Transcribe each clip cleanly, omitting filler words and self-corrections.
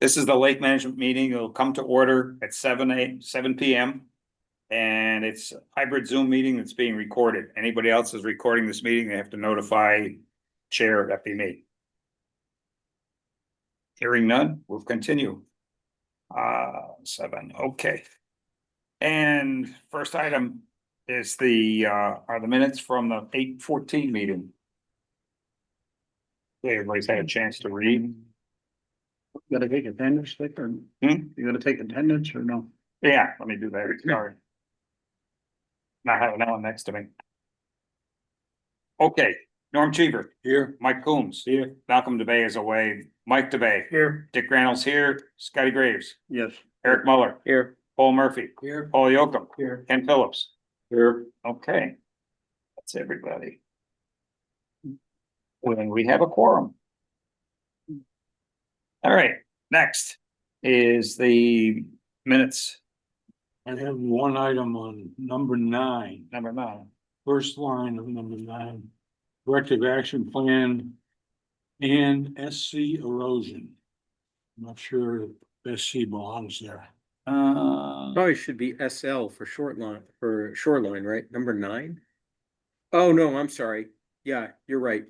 This is the lake management meeting. It'll come to order at 7 p.m. And it's a hybrid Zoom meeting that's being recorded. Anybody else is recording this meeting, they have to notify chair, that'd be me. Hearing none, we'll continue. 7, okay. And first item is are the minutes from the 8/14 meeting. Okay, everybody's had a chance to read. You gotta take attendance, Vic, or you gotta take attendance or no? Yeah, let me do that, sorry. Not having that one next to me. Okay, Norm Cheever. Here. Mike Coombs. Here. Malcolm DeBay is away. Mike DeBay. Here. Dick Randall's here. Scotty Graves. Yes. Eric Muller. Here. Paul Murphy. Here. Paul Yocum. Here. Ken Phillips. Here. Okay. That's everybody. When we have a quorum. All right, next is the minutes, I have one item on number 9, number 9. first line of number 9. Corrective action plan and SC erosion. I'm not sure if SC belongs there. Probably should be SL for shoreline, right? Number 9? Oh, no, I'm sorry. Yeah, you're right.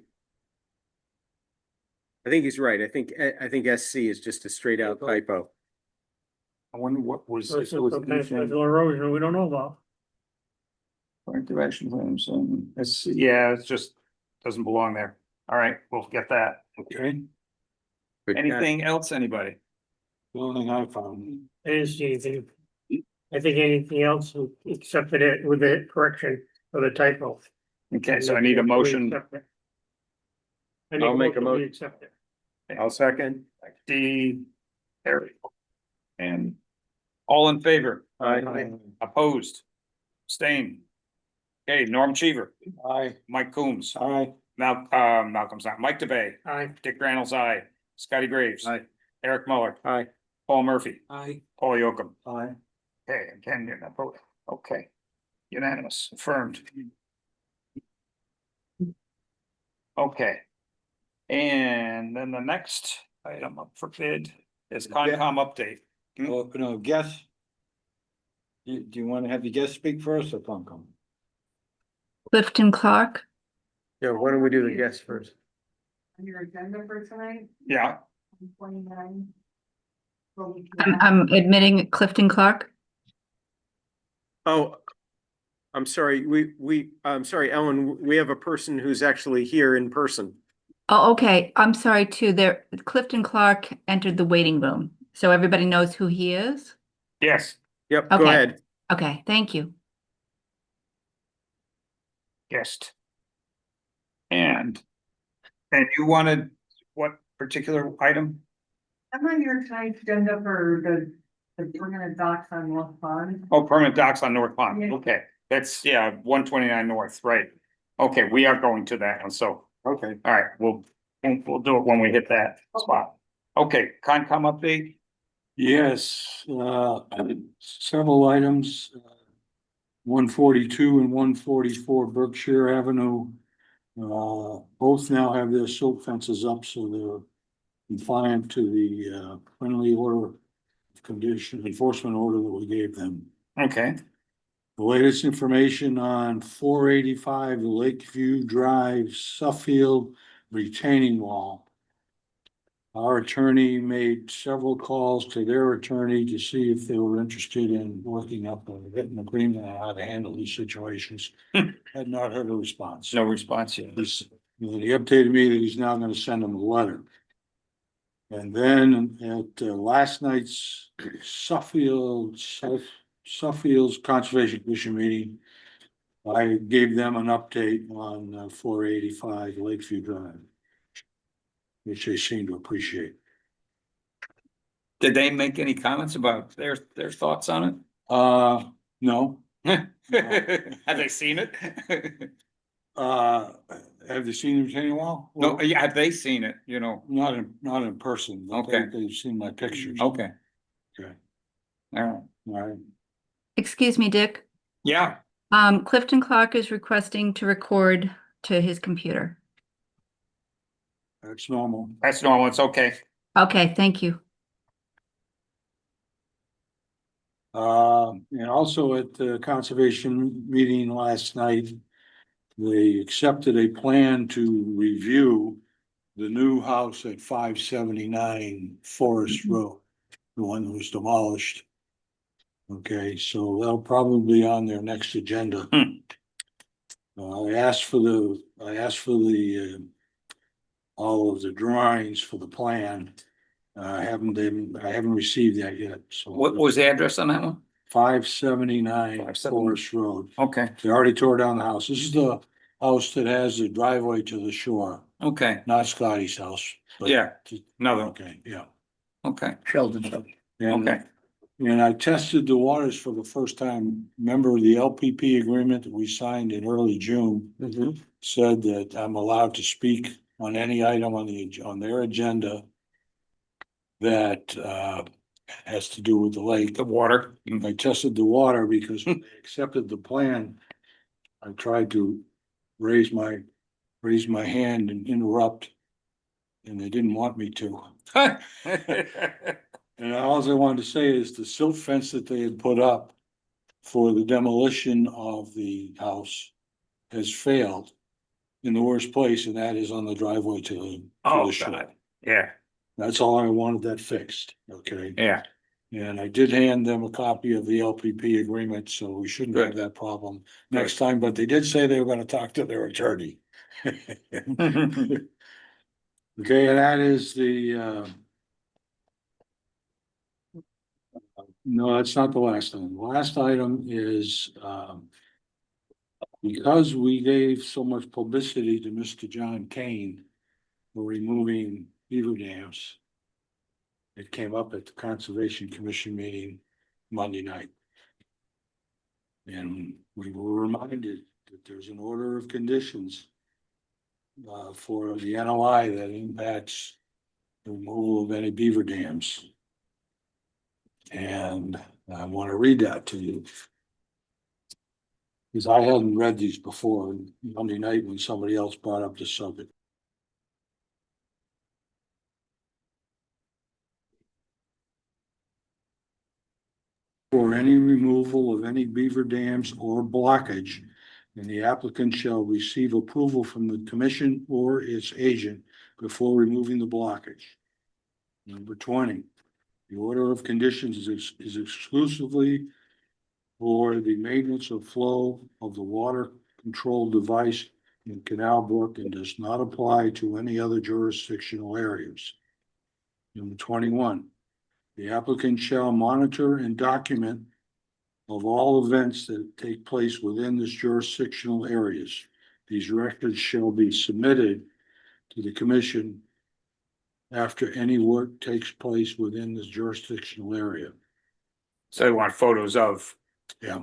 I think he's right. I think SC is just a straight out typo. I wonder what was. So it's a potential erosion we don't know about. Corrective action plans, yeah, it's just, doesn't belong there. All right, we'll get that. Okay. Good catch. Anything else, anybody? The only thing I found. I didn't see anything. I think anything else accepted it with the correction of the typo. Okay, so I need a motion. I'll make a motion. We accept it. I'll second. D. Harry. And all in favor? Aye. Opposed? Abstained? Okay, Norm Cheever, Aye. Mike Coombs, Aye. Malcolm's not, Mike DeBay, Aye. Dick Randall's aye, Scotty Graves. Aye. Eric Muller, Aye. Paul Murphy, Aye. Paul Yocum. Aye. Okay, again, you're not voting. Okay. Unanimous, affirmed. Okay. And then the next item up for bid is Concom update. Oh, no, guess. Do you want to have the guest speak first or Concom? Clifton Clark. Yeah, why don't we do the guess first? On your agenda for tonight, Yeah, 29. I'm admitting Clifton Clark. Oh, I'm sorry. I'm sorry, Ellen, we have a person who's actually here in person. Oh, okay. I'm sorry too. Clifton Clark entered the waiting room, so everybody knows who he is. yes, Yep, go Okay. ahead. Okay, thank you. guest. And you wanted what particular item? I'm on your tonight's agenda for the permanent docks on North Pond. Oh, permanent docks on North Pond, Yeah. okay, that's, 129 North, right. Okay, we are going to that one, so, okay, all right, we'll do it when we hit that spot. Okay, Concom update, Yes, several items. 142 and 144 Berkshire Avenue. Both now have their silt fences up, so they're compliant to the friendly order of condition enforcement order that we gave them. okay, The latest information on 485 Lakeview Drive, Suffield retaining wall. Our attorney made several calls to their attorney to see if they were interested in working up a written agreement on how to handle these situations. Had not heard a response. no response yet. He updated me that he's now gonna send them a letter. And then at last night's Suffield's Conservation Commission meeting, I gave them an update on 485 Lakeview Drive, which they seem to appreciate. Did they make any comments about their thoughts on No, it? Have they seen it? have they seen the retaining wall? No, yeah, have they seen it, you know? Not in person. but Okay. They've seen my pictures. Okay, Okay, all right, all right. Excuse me, Dick. yeah, Clifton Clark is requesting to record to his computer. That's normal. that's normal, it's okay. Okay, thank you. And also at the conservation meeting last night, they accepted a plan to review the new house at 579 Forest Road, the one that was demolished. Okay, so that'll probably be on their next agenda. I asked for the all of the drawings for the plan. I haven't received that yet, so. What was the address on that one? 579 579. Forest Road. Okay, They already tore down the house. This is the house that has the driveway to the shore, okay, not Scotty's house. but- yeah, another, Okay, yeah. okay, Sheldon. And, okay. and I tested the waters for the first time. Remember the LPP agreement that we signed in early June said that I'm allowed to speak on any item on their agenda that has to do with the lake. The water. I tested the water because when they accepted the plan, I tried to raise my hand and interrupt, and they didn't want me to. And all I wanted to say is the silt fence that they had put up for the demolition of the house has failed in the worst place, and that is on the driveway to Oh, the shore. God, yeah, That's all I wanted that fixed, okay? yeah, And I did hand them a copy of the LPP agreement, so we shouldn't have Good. that problem next time, but they did say they were gonna talk to their attorney. Okay, and that is no, that's not the last item. The last item is, because we gave so much publicity to Mr. John Kane for removing beaver dams. It came up at the Conservation Commission meeting Monday night. And we were reminded that there's an order of conditions for the NOI that impacts the removal of any beaver dams. And I want to read that to you. Because I hadn't read these before Monday night when somebody else brought up the subject. For any removal of any beaver dams or blockage, and the applicant shall receive approval from the commission or its agent before removing the blockage. Number 20, the order of conditions is exclusively for the maintenance of flow of the water control device in Canal Brook and does not apply to any other jurisdictional areas. Number 21, the applicant shall monitor and document of all events that take place within this jurisdictional areas. These records shall be submitted to the commission after any work takes place within this jurisdictional area. so they want photos of Yeah.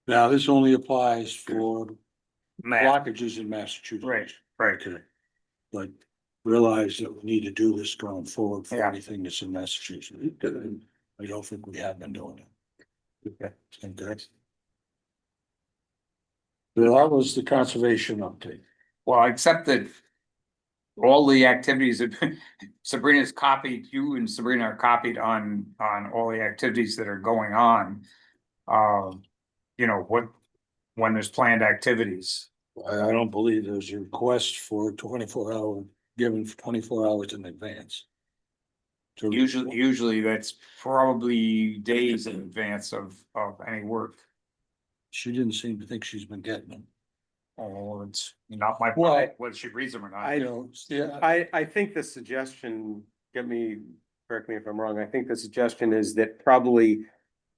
Now, this only applies for map, blockages in Massachusetts. right, right, Okay. But realize that we need to do this going forward for Yeah. anything that's in Massachusetts. I don't think we have been doing it. Okay. Okay. So that was the conservation update. well, except that. All the activities that Sabrina's copied, you and Sabrina are copied on all the activities that are going on. You know, when there's planned activities. I don't believe there's a request for 24-hour, given for 24 hours in advance. Usually that's probably days in advance of any work. She didn't seem to think she's been getting them. Oh, it's not my Well, problem whether she reads them or not. I don't. Yeah. I think the suggestion, correct me if I'm wrong, I think the suggestion is that probably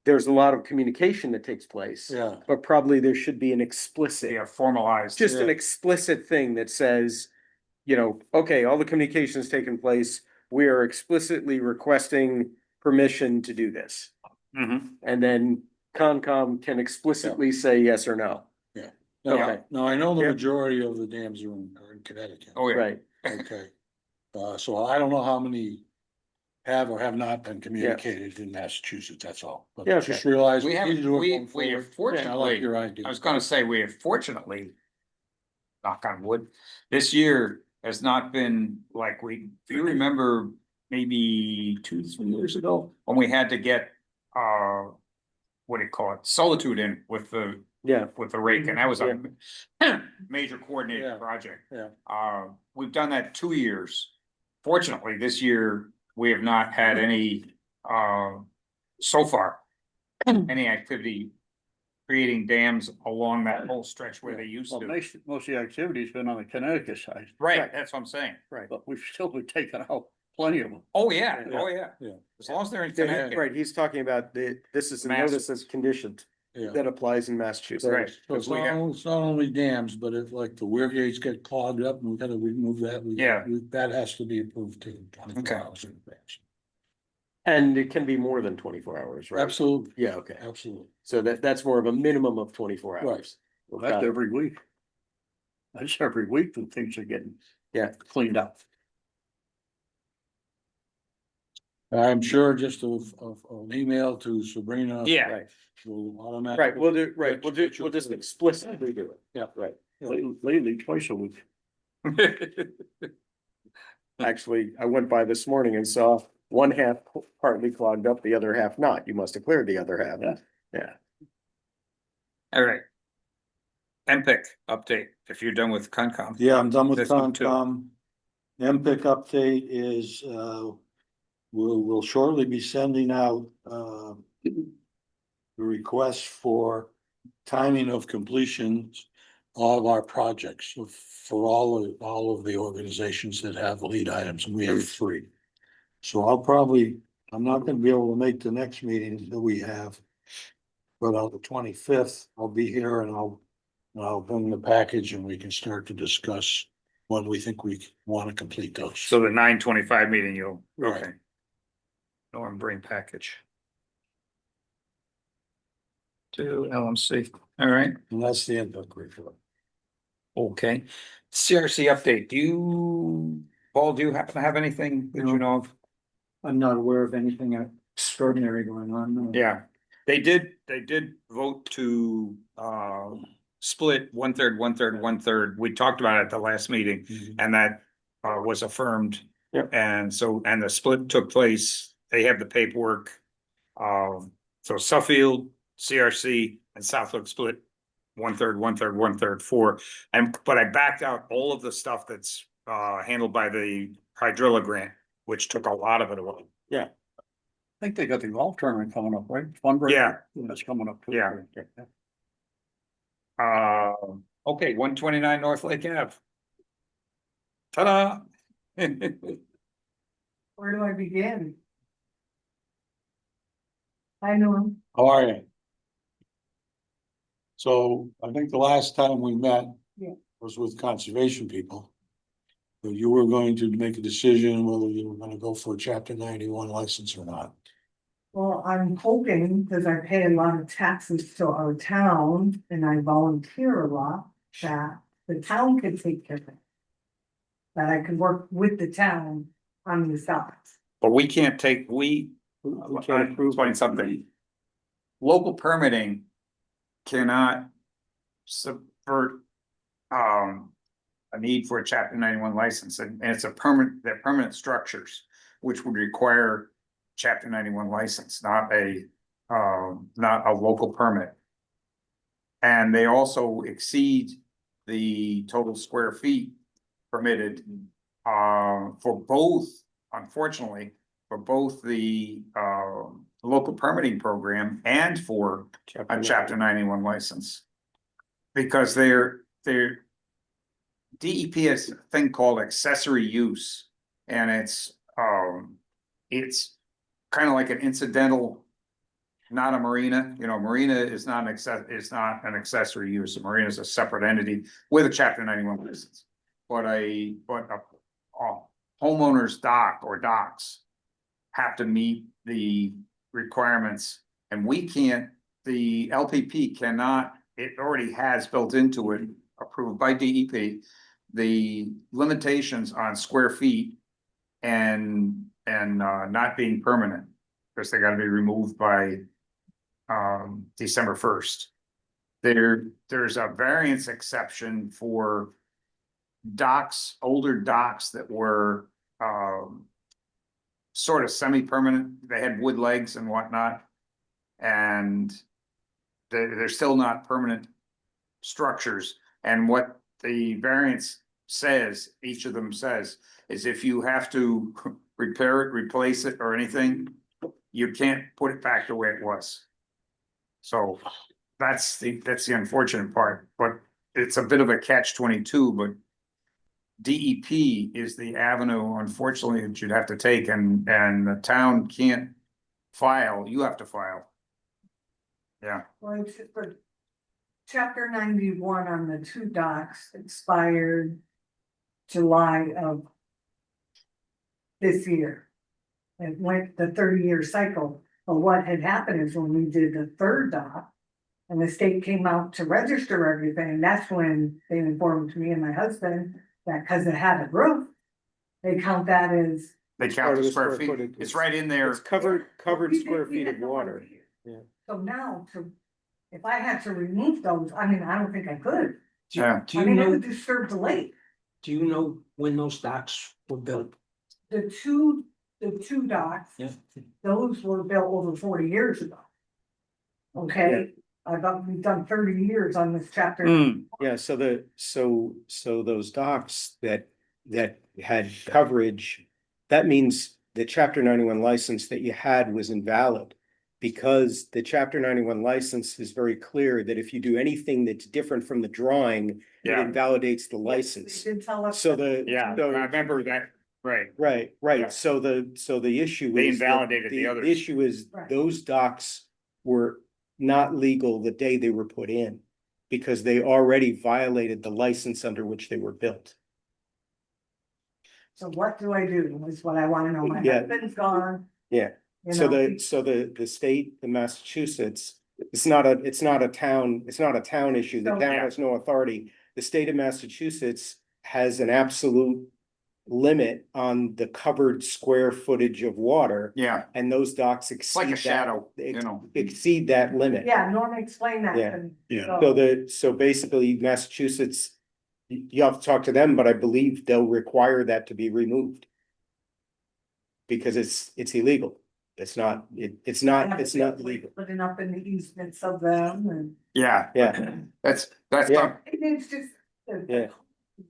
there's a lot of communication that takes place. Yeah. But probably there should be an explicit, Yeah, formalized. just an Yeah. explicit thing that says, you know, okay, all the communication has taken place. We are explicitly requesting permission to do this. Mhm. And then Concom can explicitly say yes or no. No, Okay. no, I know the Yep. majority of the dams are in Connecticut. Oh, yeah. Right. Okay. So I don't know how many have or have not been communicated in Massachusetts, that's all. But Yeah, just realize We we have, need to do it we going have forward. I like fortunately, your idea. I was gonna say, we have fortunately. Knock on wood, this year has not been like do you remember maybe 2-3 years ago? When we had to get what do you call it, Solitude in with the rake, and that was a major Yeah. coordinated project. Yeah. We've done that 2 years. Fortunately, this year, we have not had any, so far, any activity creating dams along that whole stretch where they used Well, to. most of the activity's been on the Connecticut side. Right, that's what I'm saying. But we've still been taking out plenty of them. Oh, yeah, Yeah. oh, yeah. Yeah. As long as they're in Yeah, Connecticut. right, he's talking about this is a Mass- notice of condition Yeah. that applies in Massachusetts. Right. So it's we have- it's not only dams, but if like the weir gates get clogged up and we gotta remove that. Yeah. That has to be approved too. 24 Okay. hours in advance. And it can be more than 24 hours, right? Absolutely, Yeah, okay. absolutely. So that's more of a minimum of 24 Right. hours. Well, that's every week. That's every week that things are getting. Yeah. Cleaned up. I'm sure just an email to Sabrina. Yeah, Right, Will automatically. right, we'll just explicitly do it. Yeah. Right. Lately, twice a week. Actually, I went by this morning and saw one half partly clogged up, the other half not. You must have cleared the other half. Yeah. Yeah. all right. MPIC update, if you're done with Concom. Yeah, I'm done with This one too. Concom. MPIC update is, we'll shortly be sending out, the request for timing of completions of our projects for all of the organizations that have lead items, and we have 3. So I'm not gonna be able to make the next meeting that we have. But on the 25th, I'll be here and I'll bring the package and we can start to discuss when we think we want to complete those. So the 9:25 meeting, you'll, Right. okay. Norm bring package. To LMC, all right, And that's the input report. okay. CRC update, Paul, do you happen to have anything that you know of? I'm not aware of anything extraordinary going on. No. Yeah, they did vote to, split 1/3, 1/3, 1/3. We talked about it at the last meeting. And that was affirmed. Yep. And so, and the split took place, they have the paperwork. So Suffield, CRC and Southwick split 1/3, 1/3, 1/3, 4. But I backed out all of the stuff that's handled by the hydrilla grant, which took a lot of it away. I think they got the golf tournament coming up, right? Fundraiser. Yeah. That's coming up. too. Yeah. Okay, 129 North Lake Ave. Ta-da! Where do I begin? I know, How are you? So I think the last time we met. Yeah. Was with conservation people. So you were going to make a decision whether you were gonna go for a chapter 91 license or not. well, I'm hoping, because I pay a lot of taxes to our town and I volunteer a lot, that the town could take care of it. That I could work with the town on the sides. But we can't take, we can't approve explain something. Local permitting cannot subvert a need for a chapter 91 license, and it's they're permanent structures, which would require chapter 91 license, not a local permit. And they also exceed the total square feet permitted for both, unfortunately, for both the local permitting program and for a chapter 91 license. Because their DEP has a thing called accessory use, and it's kind of like an incidental, not a marina. You know, marina is not an accessory use. A marina is a separate entity with a chapter 91 license. But a homeowner's dock or docks have to meet the requirements, and we can't, the LPP cannot, it already has built into it, approved by DEP, the limitations on square feet and not being permanent, because they gotta be removed by December 1st. There's a variance exception for docks, older docks that were sort of semi-permanent, they had wood legs and whatnot. And they're still not permanent structures. And what the variance says, each of them says, is if you have to repair it, replace it or anything, you can't put it back the way it was. So that's the unfortunate part, but it's a bit of a catch-22, but DEP is the avenue, unfortunately, that you'd have to take, and the town can't file, you have to file. Yeah, Well, it's for chapter 91 on the two docks expired July of this year. It went the 30-year cycle, but what had happened is when we did the third dock and the state came out to register everything, that's when they informed me and my husband that because it had a roof, they count that as. they part count of the the square square feet, footage. it's right in there. It's covered We square did- we feet had of no water. idea. Yeah. So now if I had to remove those, I mean, I don't think I could. Yeah, Do I you mean, it know, would disturb the lake. do you know when those docks were built? The two docks, Yeah. those were built over 40 years ago. Okay, we've done 30 years on this chapter. Hmm, Yeah, so those docks that had coverage, that means the chapter 91 license that you had was invalid. Because the chapter 91 license is very clear that if you do anything that's different from the drawing, it yeah, invalidates the They license. did tell us. So that. yeah, so- I remember that, right. Right, Yeah. right, so the issue They is. that invalidated the others. The issue is Right. those docks were not legal the day they were put in. Because they already violated the license under which they were built. So what do I do is what I wanna know. My Yeah. husband's gone. Yeah. you So know, the state, the Massachusetts, it's not a town issue. The So- town Yeah. has no authority. The state of Massachusetts has an absolute limit on the covered square footage of water. Yeah, And those docks it's like exceed a that, shadow, you know. exceed that limit. Yeah, Norm explained that. Yeah. to me. Yeah. So basically Massachusetts, you have to talk to them, but I believe they'll require that to be removed. Because it's illegal. It's not legal. Putting up in the easements of them and Yeah, Yeah, that's, Yeah. it's just Yeah.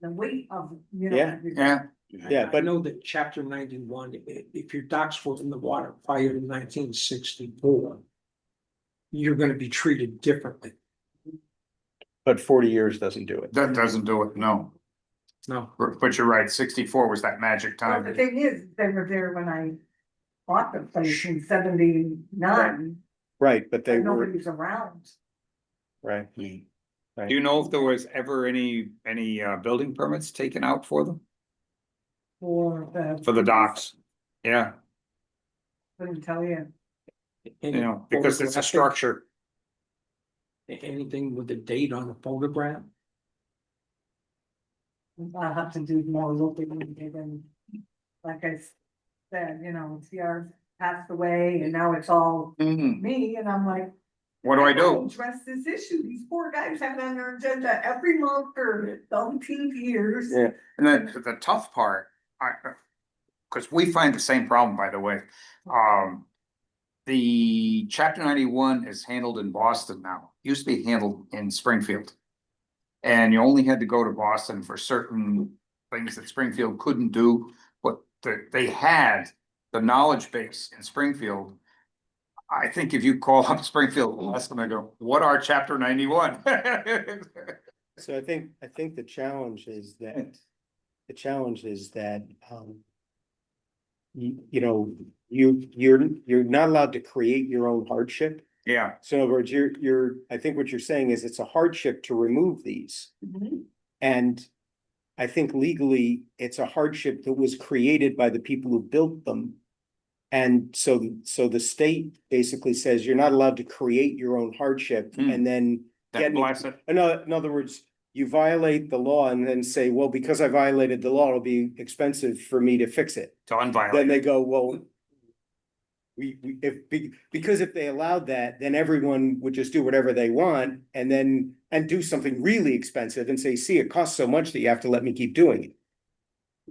the weight of, you know. Yeah. everything. yeah, yeah, I but know that chapter 91, if your docks were in the water prior to 1964, you're gonna be treated differently. but 40 years doesn't do it. that doesn't do it, no. No, But you're right, 64 was that magic Well, the time. thing is, they were there when I bought the place in 79, Right, but they but were, nobody was around. right, Do you know if there was ever any building permits taken out for them, For for the docks? Yeah, Couldn't tell you. you know, because it's a photographic- structure. Anything with the date on the photograph? I'll have to do more looking and like I said, you know, TR passed away and now it's all Mhm. me and I'm like. What do I "How do? Address this issue. These poor guys have it on their agenda every month for 17 years. Yeah. And then the tough part, cause we find the same problem, by the way. The chapter 91 is handled in Boston now, used to be handled in Springfield. And you only had to go to Boston for certain things that Springfield couldn't do, but they had the knowledge base in Springfield. I think if you call up Springfield, ask them, I go, what are chapter 91? so I think the challenge is that, you know, you're not allowed to create your own hardship. Yeah, So in other words, I think what you're saying is it's a hardship to remove these. Mhm. And I think legally, it's a hardship that was created by the people who built them. And so the state basically says you're not allowed to create your own hardship Hmm. and then that bless it. in other words, you violate the law and then say, well, because I violated the law, it'll be expensive for me to fix it. To Then unviolate. they go, well, because if they allowed that, then everyone would just do whatever they want and do something really expensive and say, see, it costs so much that you have to let me keep doing it.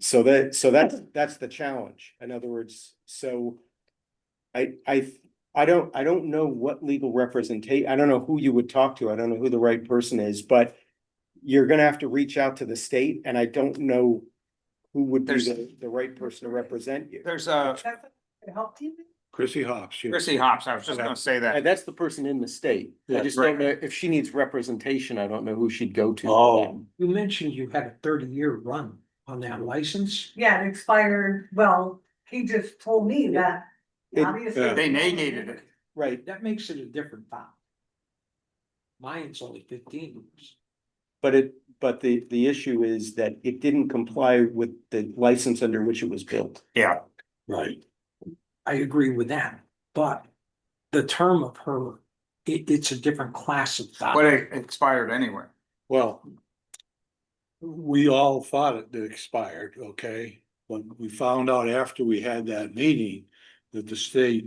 So that's the challenge. In other words, so I I don't know what legal representation, I don't know who you would talk to. I don't know who the right person is, but you're gonna have to reach out to the state and I don't know who would be the right person to represent you. There's That's a help you. Chrissy Hops, yeah. Chrissy Hops, I was just gonna say And that. that's the person in the state. I Yeah, just don't know if she needs representation. I don't know who she'd go to. for that. Oh, You mentioned you had a 30-year run on that license. Yeah, it expired, well, he just told me that. It- Obviously. Yeah. They negated it. Right, That makes it a different file. Mine's only 15 years. but the issue is that it didn't comply with the license under which it was built. Yeah, right. I agree with that, but the term of her, it's a different class of but file. it expired anyway. Well, we all thought it expired, okay? But we found out after we had that meeting that the state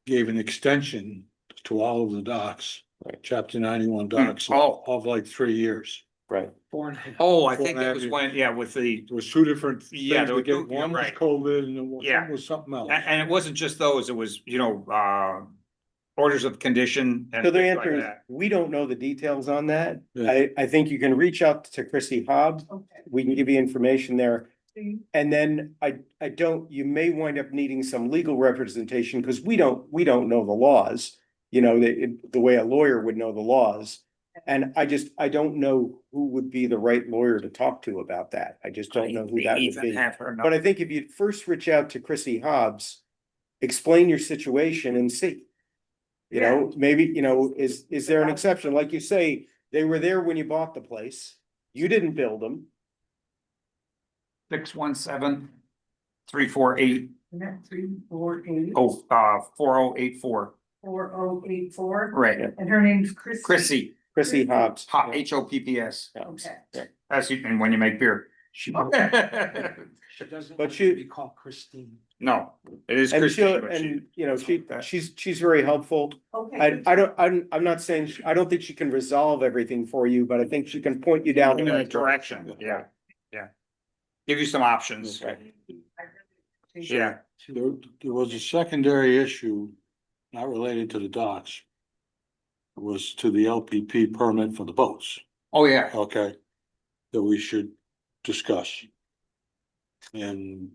gave an extension to all of the docks, Right. chapter 91 docks Oh. of like 3 years. Right. 4.5. Oh, I think it was when, yeah, with the, There was two different Yeah, things there were to get, two- one was right. COVID and one Yeah. was something else. and it wasn't just those, it was, orders of condition. And So the things like answer is, that. we don't know the details on that. Yeah. I think you can reach out to Chrissy Hobbs. Okay. We can give you information there. See, And then I don't, you may wind up needing some legal representation because we don't know the laws. You know, the way a lawyer would know the laws. And I don't know who would be the right lawyer to talk to about that. I just don't know who that would Even be. have her But I think if you first reach out to Chrissy Hobbs, explain your situation and see. You know, maybe, is there an exception? Like you say, they were there when you bought the place. You didn't build them. 617-348-4084. net 348 4084, Right, and her name's Chrissy. Chrissy, Chrissy Hobbs. Hop, Hopps. Okay. That's you, and when you make beer. She doesn't But want she- to be called Christine. No, it is And Christy. she'll, but she- and you know, that. she's very helpful. Okay. I'm not saying, I don't think she can resolve everything for you, but I think she can point you down. In that direction, yeah. Give you some options. Yeah, There was a secondary issue, not related to the docks. It was to the LPP permit for the boats, oh, yeah, okay? That we should discuss. And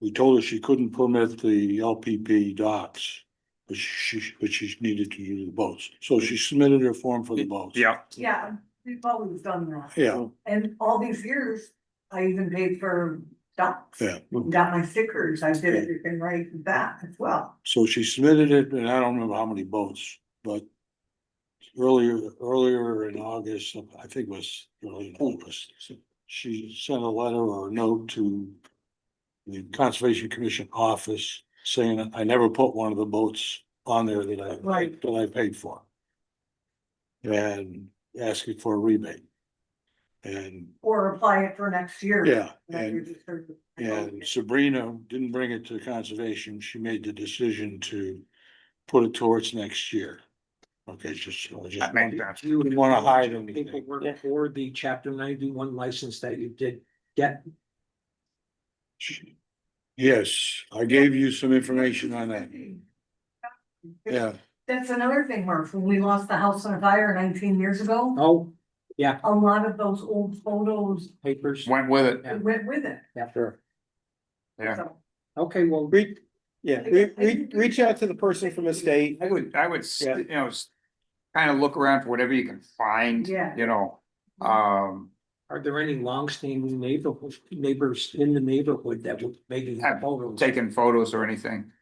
we told her she couldn't permit the LPP docks, but she needed to use the boats. So she submitted her form for the boats. yeah, Yeah, we've always done that. Yeah, And all these years, I even paid for ducks. Yeah. Got my stickers, I did everything right with that as well. so she submitted it, and I don't remember how many boats, but earlier in August, I think it was early in August, she sent a letter or a note to the Conservation Commission office saying, I never put one of the boats on there Right. that I paid for. And asking for a rebate. And, Or apply it for next year. yeah, That you're and just sort of- And Sabrina didn't bring it to conservation. She made the decision to put it towards next year. Okay, that makes sense. You Didn't wanna hide anything. Paperwork for the chapter 91 license that you did get. Yes, I gave you some information on that. Yeah, That's another thing, Murph, when we lost the house on fire 19 years ago, Oh, a lot of those old photos papers. Went with it, went with it. Sure. yeah. So, Okay, well, Reach out to the person from the state. I would, Yeah. kind of look around for whatever you can find, Yeah. are there any longstanding neighbors in the neighborhood that would maybe have photos? taking photos or anything.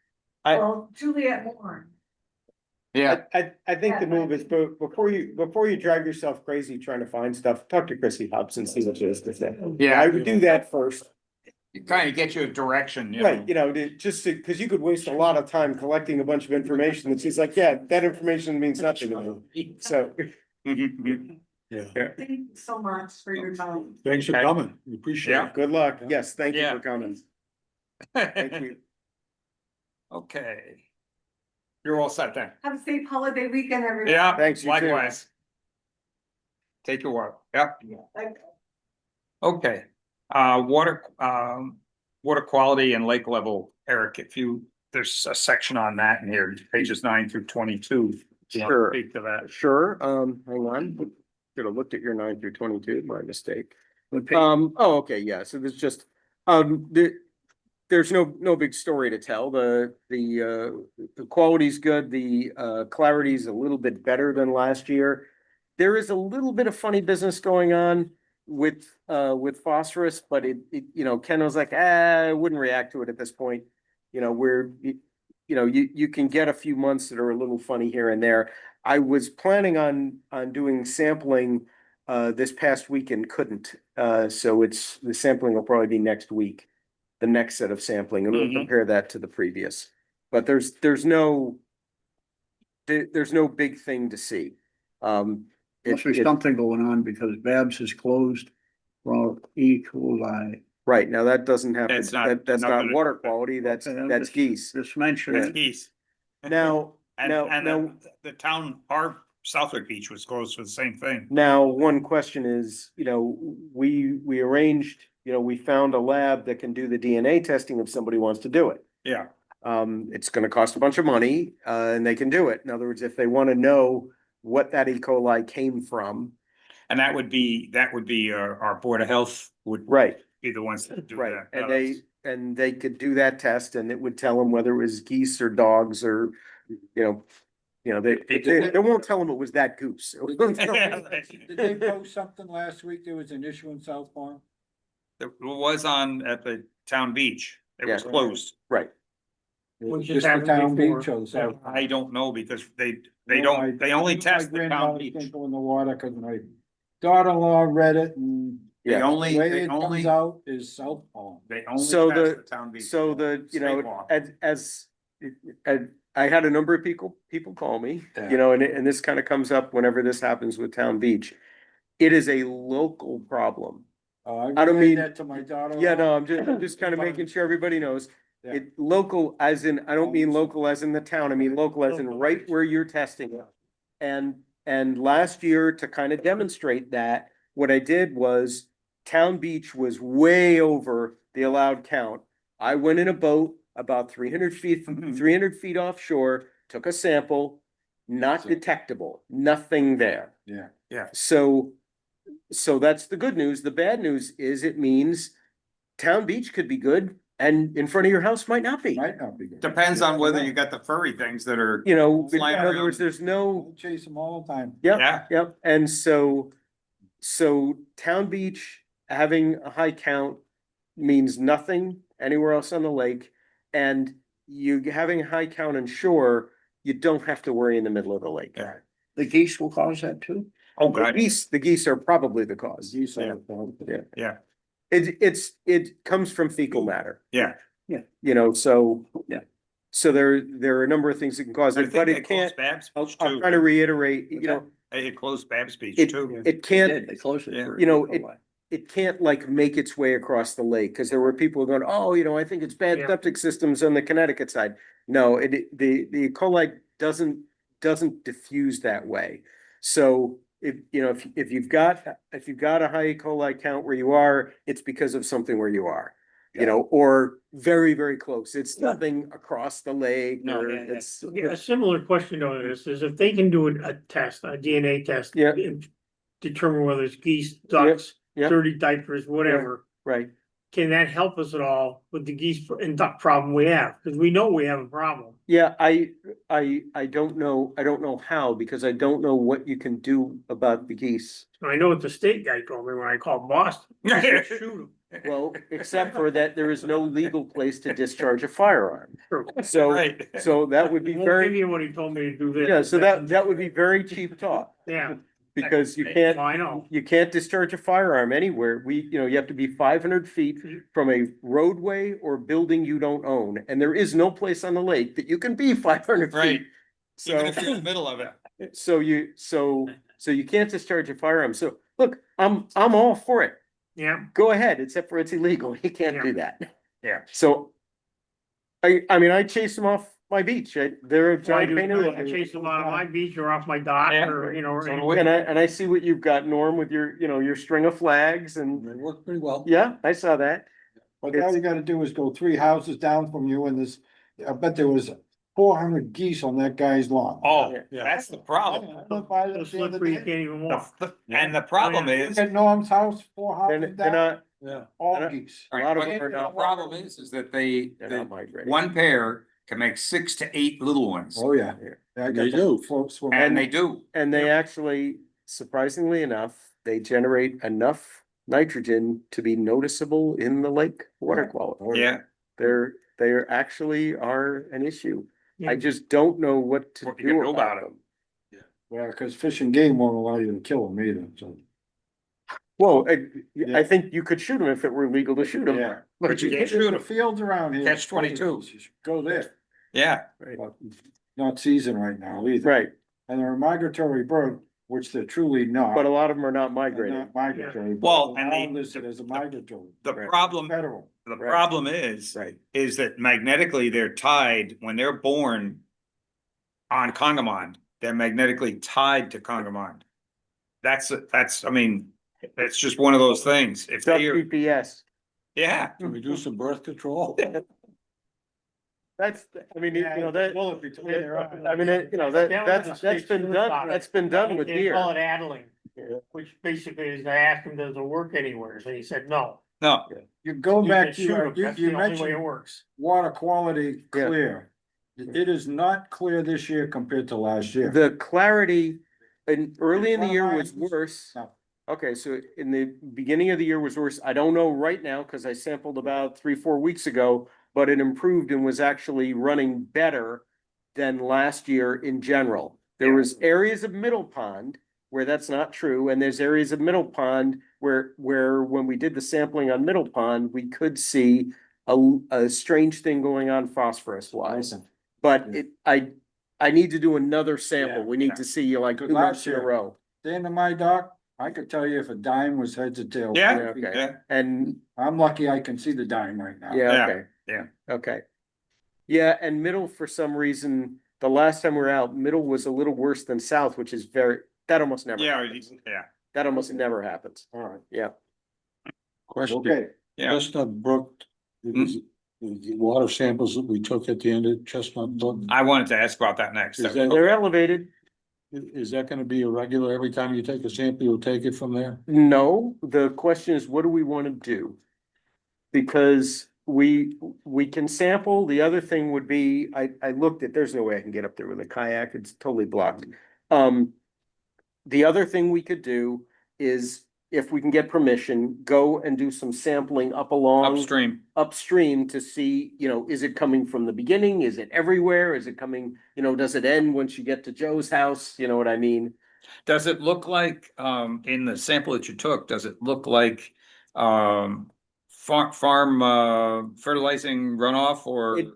Well, Juliet Moore. Yeah, I think the move is, before you drive yourself crazy trying to find stuff, talk to Chrissy Hobbs and see what she has to say. I yeah, would do that first, it kind of get you a direction, right, because you could waste a lot of time collecting a bunch of information that she's like, yeah, that information means nothing to me, so. yeah. Thank you so much for your time. Thanks for Okay. coming. We appreciate Yeah. it. Good luck, yes, thank you Yeah. for coming, thank you. Okay. You're all set then. Have a safe holiday weekend, everyone. Yeah, Thanks, you too. likewise. Take your walk, yep. Like, Okay, water quality and lake level, Eric, if you, there's a section on that in here, pages 9 through 22. Do you want to Sure. Speak to that. Sure, hang on. Should have looked at your 9 through 22, my mistake. What page? Okay, yeah, so there's just, there's no big story to tell. The quality's good, the clarity's a little bit better than last year. There is a little bit of funny business going on with phosphorus, but you know, Ken was like, I wouldn't react to it at this point. You know, you can get a few months that are a little funny here and there. I was planning on doing sampling this past week and couldn't. So the sampling will probably be next week, the next set of sampling, and we'll Mhm. compare that to the previous. But there's no big thing to see. Must be something going on because Babs is closed for E. coli. Right, now that doesn't have, That's not- that's not nothing- water quality, that's Okay, that's geese. Just mention That's it. geese. Now, And, now, and now, the town, our Southwick Beach was closed for the same thing. now, one question is, you know, we arranged, you know, we found a lab that can do the DNA testing if somebody wants to do it. Yeah, It's gonna cost a bunch of money, and they can do it. In other words, if they wanna know what that E. coli came from. and that would be our Board of Health would Right, be the ones that do right, that. and they could do that test and it would tell them whether it was geese or dogs or, you know, they won't tell them it was that goose. Did they post something last week? There was an issue in South Farm? It was on at the town beach. It was Yeah. closed. Right, Which has Just the happened town before. beach or the South? I don't know because they No, don't, they only my test the town granddaughter beach. can't go in the water because my daughter-in-law read it and They yeah. the only, way they it comes only, out is South Farm. they only So test the- the town beach. So you know, State law. as I had a number of people call me, Yeah. you know, and this kind of comes up whenever this happens with Town Beach. It is a local problem. I don't relayed mean- that to my daughter. Yeah, no, I'm just kind of making sure everybody knows. Yeah. It local as in, I don't mean local as in the town, I mean local as in right where you're testing it. And last year, to kind of demonstrate that, what I did was Town Beach was way over the allowed count. I went in a boat about 300 feet offshore, took a sample, not detectable, nothing there. Yeah. So that's the good news. The bad news is it means Town Beach could be good and in front of your house might not be. Might not be good. Depends on whether you got the furry things that are, You know, in Flying other words, around. there's no, We'll chase them all the time. yeah, yep, and so Town Beach having a high count means nothing anywhere else on the lake. And you having a high count on shore, you don't have to worry in the middle of the lake. Yeah. The geese will cause that too? oh, The God, geese are probably the cause. Geese are Yeah. the problem. Yeah. It comes from fecal matter, yeah. you know, so. Yeah. So there are a number of things that can cause I it, think but they it can't, closed Babs I'm Beach too. trying to reiterate, you know, They closed Babs Beach it, too. it can't. Did, they closed it Yeah. for You know, E. coli. It can't like make its way across the lake, because there were people going, oh, you know, I think it's bad Yeah. septic systems on the Connecticut side. No, the E. coli doesn't diffuse that way. So if, you know, if you've got a high E. coli count where you are, it's because of something where you are. You know, or very, very close. It's nothing across the lake No, or yeah, yeah. it's. Yeah, a similar question on this is if they can do a test, a DNA test. Yeah. and determine whether it's geese, ducks, yeah. dirty diapers, whatever. Right. Can that help us at all with the geese and duck problem we have? Because we know we have a problem. Yeah, I don't know how, because I don't know what you can do about the geese. And I know what the state guy told me when I called Boston. He said, Shoot 'em. Well, except for that there is no legal place to discharge a firearm. True. So, Right. so that would be Won't give very, you what he told me to do this. yeah, so that would be very cheap talk, Yeah, because you well, can't, I know. you can't discharge a firearm anywhere. You know, you have to be 500 feet from a roadway or building you don't own, and there is no place on the lake that you can be 500 Right. feet. Even So, if you're in the middle of it. so you can't discharge a firearm. So, look, I'm all for it. Yeah, Go ahead, except for it's illegal. You can't Yeah. do that. Yeah. So. I mean, I chase them off my beach. They're a so I giant do, pain in the I chase them out of my beach or off my dock Yeah. or, you know, So or- do we. And I see what you've got, Norm, with your, you know, your string of flags and, They work pretty well. yeah, I saw that. But all you gotta do is go 3 houses down from you and I bet there was 400 geese on that guy's lawn. Oh, Yeah. that's the problem. I went by So there the other slippery, you day. can't even walk. And the problem is, At Norm's house, 4 They're, houses they're down, not, yeah, all they're not- geese. a lot of but them are the not. problem is that they, They're not migrating. one pair can make 6 to 8 little ones. Oh, yeah. I got They the do. float swimming. And they do. And they actually, surprisingly enough, they generate enough nitrogen to be noticeable in the lake water quality. Yeah, They're actually are an issue. I Yeah. just don't know what to What you can do do about about it. them. Yeah, cause Fish and Game won't allow you to kill them either, so. Well, Yeah. I think you could shoot them if it were legal to shoot them. Yeah. But you can't shoot The 'em. fields around here. Catch 22. You should Go there, yeah. but not season right now either. Right, And they're a migratory bird, which they're truly not. but a lot of them are not They're migrating. not migratory. but Well, they're and now the- listed as a migratory. The Right. problem, Federal. the Right. problem is Right. that magnetically they're tied, when they're born on Congamon, they're magnetically tied to Congamon. That's, I mean, it's just one of those things. If Sub they are, GPS. yeah, To reduce the birth control. That's, I mean, you know, that, Bullet between their eyes. I mean, you know, that's been done, that's been done with They call deer. it addling, which basically is, I asked him, does it work anywhere? And he said, no. no, You go You back can to, shoot 'em. you That's you the only way it mentioned works. water quality Yeah. clear. It is not clear this year compared to last year. The clarity early in the year was Front lines? worse. No. Okay, so in the beginning of the year was worse. I don't know right now, cause I sampled about 3-4 weeks ago, but it improved and was actually running better than last year in general. There Yeah. was areas of Middle Pond where that's not true, and there's areas of Middle Pond where when we did the sampling on Middle Pond, we could see a strange thing going on phosphorus wise. But I need to do another sample. Yeah, We need yeah. to see like Good 2 months last in a year. row. Stand in my dock, I could tell you if a dime was heads or tails. yeah, okay. yeah, And I'm lucky I can see the dime right now. yeah, Yeah, okay. yeah. Okay. Yeah, and Middle, for some reason, the last time we were out, Middle was a little worse than South, which is that almost never. yeah, happens. yeah, That almost never happens. All right, Yeah. okay. Mm-hmm. yeah. Chestnut Brook, the water samples that we took at the end of Chestnut Brook, I wanted to ask about that next. Is that- They're elevated. is that gonna be a regular, every time you take a sample, you'll take it from there? No, the question is, what do we want to do? Because we can sample. The other thing would be, I looked at, there's no way I can get up there with a kayak. It's totally blocked. The other thing we could do is, if we can get permission, go and do some sampling up along Upstream, to see, is it coming from the beginning? Is it everywhere? Is it coming, does it end once you get to Joe's house? You know what I mean? does it look like, in the sample that you took, does it look like, farm, fertilizing runoff or? We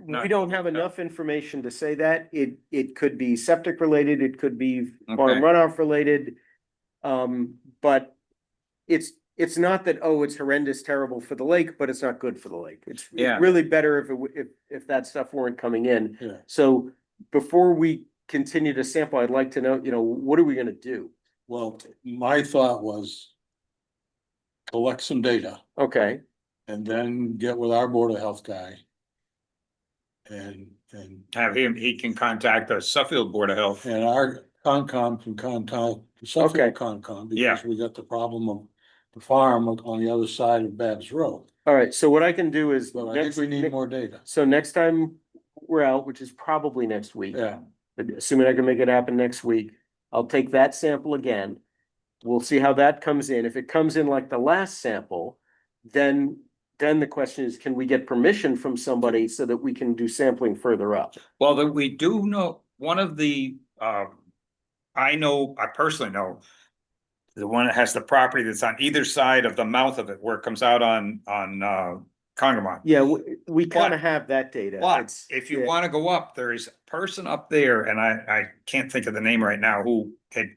Not- don't have enough information to say that. It could be septic related, it could be Okay. farm runoff related. But it's not that, oh, it's horrendous, terrible for the lake, but it's not good for the lake. It's Yeah. really better if that stuff weren't coming in. Yeah. So before we continue to sample, I'd like to know, what are we gonna do? Well, my thought was collect some data Okay, and then get with our Board of Health guy. And Have him, he can contact the Suffield Board of Health. our Concom can contact the Suffield Concom, Yeah. because we got the problem of the farm on the other side of Babs Road. all right, so what I can do is. But I think we need more data. So next time we're out, which is probably next week. Yeah, Assuming I can make it happen next week, I'll take that sample again. We'll see how that comes in. If it comes in like the last sample, then the question is, can we get permission from somebody so that we can do sampling further up? Well, that we do know, one of the, I personally know. The one that has the property that's on either side of the mouth of it, where it comes out on Congamon. Yeah, we kind But- of have that data. But It's- if you yeah. wanna go up, there is a person up there, and I can't think of the name right now, who had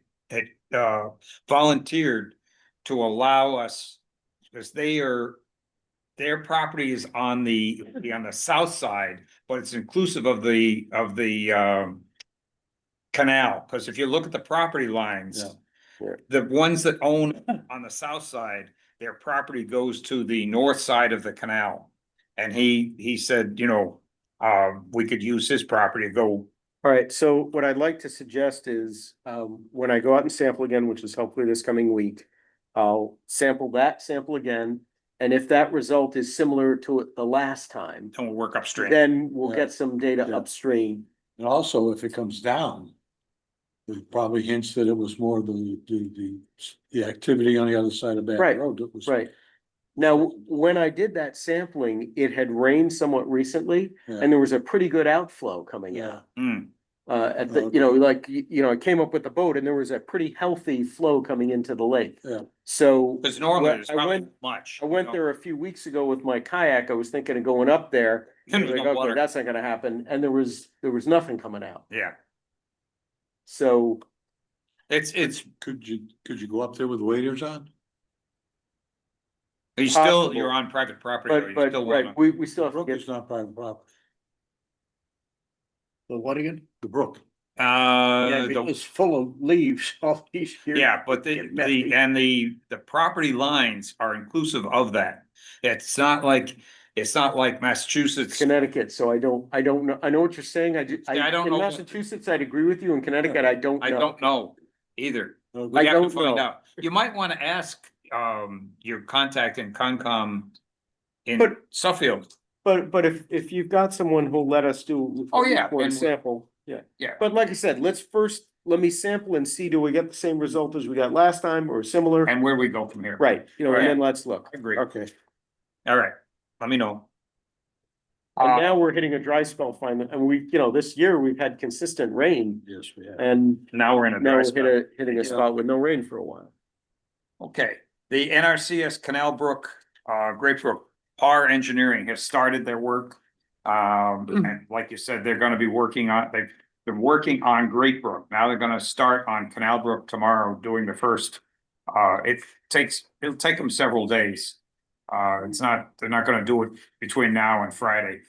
volunteered to allow us, because their property is on the south side, but it's inclusive of the canal, because if you look at the property lines, Yeah. the ones that own on the south side, their property goes to the north side of the canal. And he said, we could use his property to go. All right, so what I'd like to suggest is, when I go out and sample again, which is hopefully this coming week, I'll sample again. And if that result is similar to it the last time, And we'll work upstream. then we'll Yeah. get some data Yeah. upstream. And also, if it comes down, it probably hints that it was more the activity on the other side of Bath Right, Road that was. Right. Now, when I did that sampling, it had rained somewhat recently Yeah. and there was a pretty good outflow coming Yeah. out. Hmm. At the, you know, like, I came up with the boat and there was a pretty healthy flow coming into the lake. Yeah. So. Cause normally there's I probably went- much. I went there a few weeks ago with my kayak. I was thinking of going up there. I was There's like, no okay, water. that's not gonna happen. And there was nothing coming out. Yeah, So, it's, Could you go up there with waders on? you're still, Possible. you're on private property, though. You but, still wanna. right, we still The have to brook get, is not private property. The what again? The brook. Yeah, The- it's full of leaves all these years. Yeah, but Get messy. the property lines are inclusive of that. It's not like Massachusetts. Connecticut, so I don't know. I know what you're saying. I don't in know. Massachusetts, I'd agree with you. In Connecticut, I don't know. I don't know either. No, We I have to don't find know. out. You might wanna ask, your contact in Concom in But- Suffield. But if you've got someone who'll let us do. Oh, yeah, One and- sample, yeah. Yeah. But like I said, let me sample and see, do we get the same result as we got last time or similar? And where we go from here. Right, and then let's look. Agree. Okay. All right, let me know. And now we're hitting a dry spell finally, and this year we've had consistent rain Yes, we have. and Now we're in a now dry we're spell. hitting a spot with no rain for a while. Okay, the NRCS Canal Brook, Great Brook, R Engineering has started their work. And like you said, they're gonna be working on, they're working on Great Brook. Now they're gonna start on Canal Brook tomorrow, doing the first. It'll take them several days. They're not gonna do it between now and Friday,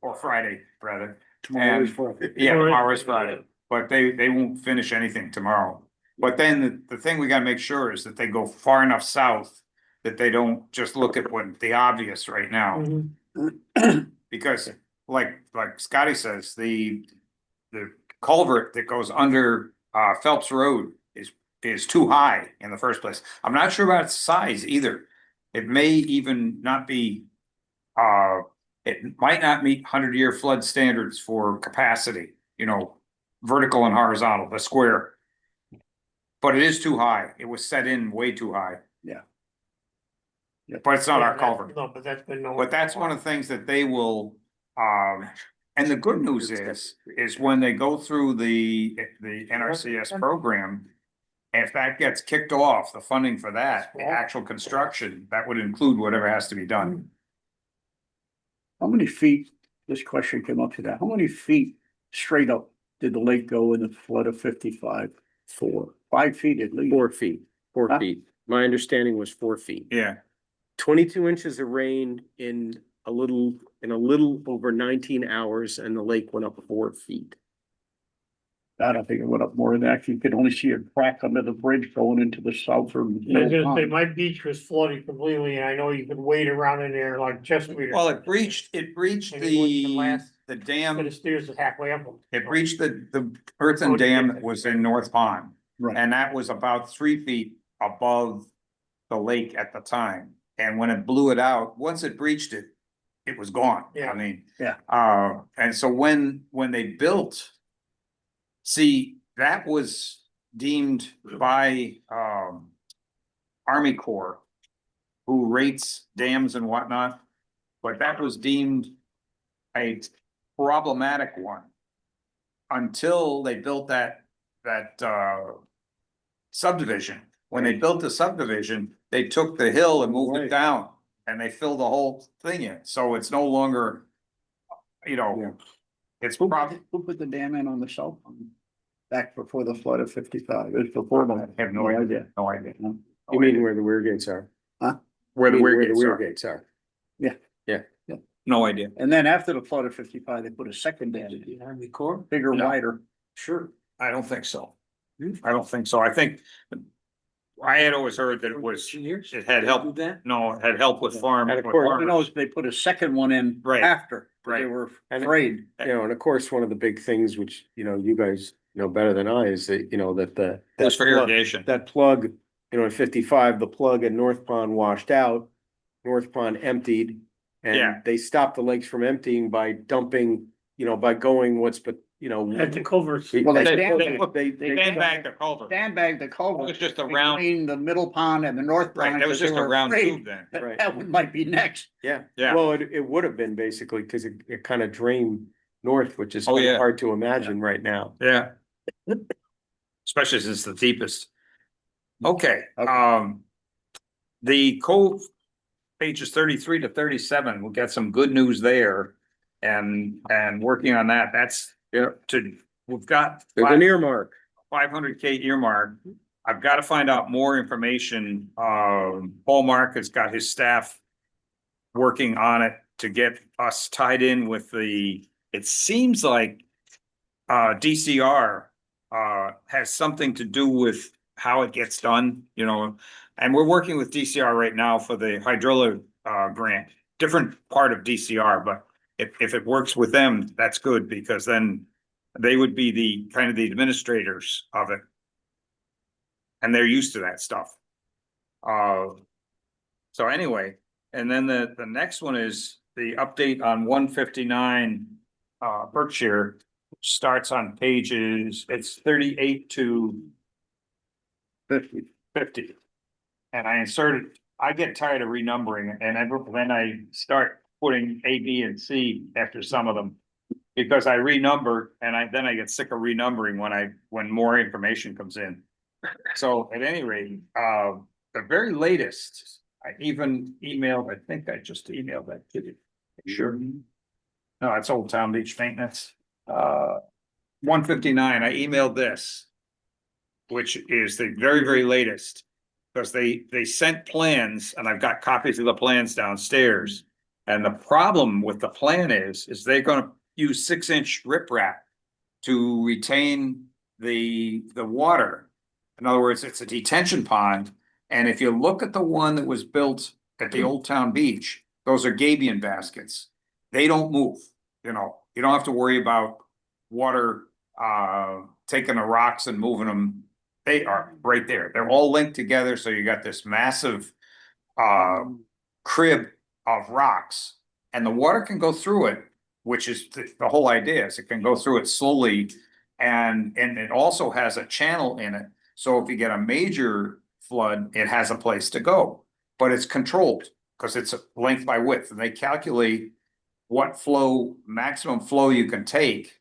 or Friday, rather. Tomorrow is And- Friday. Yeah, tomorrow is Friday, but they won't finish anything tomorrow. But then the thing we gotta make sure is that they go far enough south that they don't just look at what the obvious right now. Because like Scotty says, the culvert that goes under Phelps Road is too high in the first place. I'm not sure about its size either. It may even not be, it might not meet 100-year flood standards for capacity, vertical and horizontal, the square. But it is too high. It was set in way too high. Yeah. But it's not our culvert. No, but that's been no. But that's one of the things that they will, and the good news is when they go through the NRCS program. If that gets kicked off, the funding for that, the actual construction, that would include whatever has to be done. How many feet, this question came up today, how many feet straight up did the lake go in the flood of 55? 5 feet at least. 4 feet, 4 Huh? feet. My understanding was 4 feet. Yeah, 22 inches of rain in a little over 19 hours and the lake went up 4 feet. I don't think it went up more than that. You could only see a crack under the bridge going into the southern. I was gonna say, my beach was flooded completely, and I know you could wade around in there like Chesapeake. well, it breached And it wouldn't last. the But dam, the stairs is halfway up them. it breached the earthen dam that was in North Pond. Right. And that was about 3 feet above the lake at the time. And when it blew it out, once it breached it, it was gone. Yeah. I mean. Yeah. And so when they built. See, that was deemed by, Army Corps. Who rates dams and whatnot, but that was deemed a problematic one. Until they built that subdivision. When they built the subdivision, they took the hill and moved it Right. down and they filled the whole thing in. So it's no longer, it's Who put the dam in on the south? Back before the flood of 55, it was before that. I have no idea, no idea. No. You mean where the weir gates are? Huh? Where the weir gates weir are, gates are. no idea. And then after the flood of 55, they put a second dam, in, Army Corps? bigger, No. wider. Sure. I don't think so. I don't think so. I think. I had always heard that it had helped, Do that? no, it had helped with farm. And of with course, All I farmers. know is they put a second one in Right. after. They Right. were And- afraid. You know, and of course, one of the big things, which, you know, you guys know better than I, is that, you know, that the. It was that for plug- irrigation. That plug, you know, at 55, the plug at North Pond washed out, North Pond emptied. Yeah. And they stopped the lakes from emptying by dumping, you know, by going but, you know. At the culverts. Well, they They- sandbagged, They sandbagged the culvert. sandbagged the It culvert was just a round, between the middle pond and the north right, pond. that was 'cause they just a were round afraid tube then. that Right. That one might be next. Yeah. Yeah. Well, it would have been basically, because it kind of drained north, which is Oh, kind yeah. of hard to imagine right now. Yeah. Especially since it's the deepest. Okay, Okay. the cove, pages 33 to 37, we'll get some good news there. And working on that, that's, we've got There's an earmark. 500K earmark. I've got to find out more information. Paul Mark has got his staff working on it to get us tied in with it seems like DCR has something to do with how it gets done, you know, and we're working with DCR right now for the hydrilla grant, different part of DCR, but if it works with them, that's good, because then they would be the kind of the administrators of it. And they're used to that stuff. So anyway, and then the next one is the update on 159 Berkshire, which starts on pages, it's 38 to 50. And I get tired of renumbering, and then I start putting A, B, and C after some of them. Because I renumber and then I get sick of renumbering when more information comes in. So at any rate, the very latest, I even emailed, I think I just emailed that to you. Sure. No, it's Old Town Beach Maintenance. 159, I emailed this. Which is the very, very latest. Because they sent plans, and I've got copies of the plans downstairs. And the problem with the plan is they're gonna use 6-inch riprap to retain the water. In other words, it's a detention pond, and if you look at the one that was built at the Old Town Beach, those are gabion baskets. They don't move, you know, you don't have to worry about water taking the rocks and moving them. They are right there. They're all linked together, so you got this massive crib of rocks, and the water can go through it, which is the whole idea, is it can go through it slowly. And it also has a channel in it, so if you get a major flood, it has a place to go. But it's controlled, because it's length by width, and they calculate what maximum flow you can take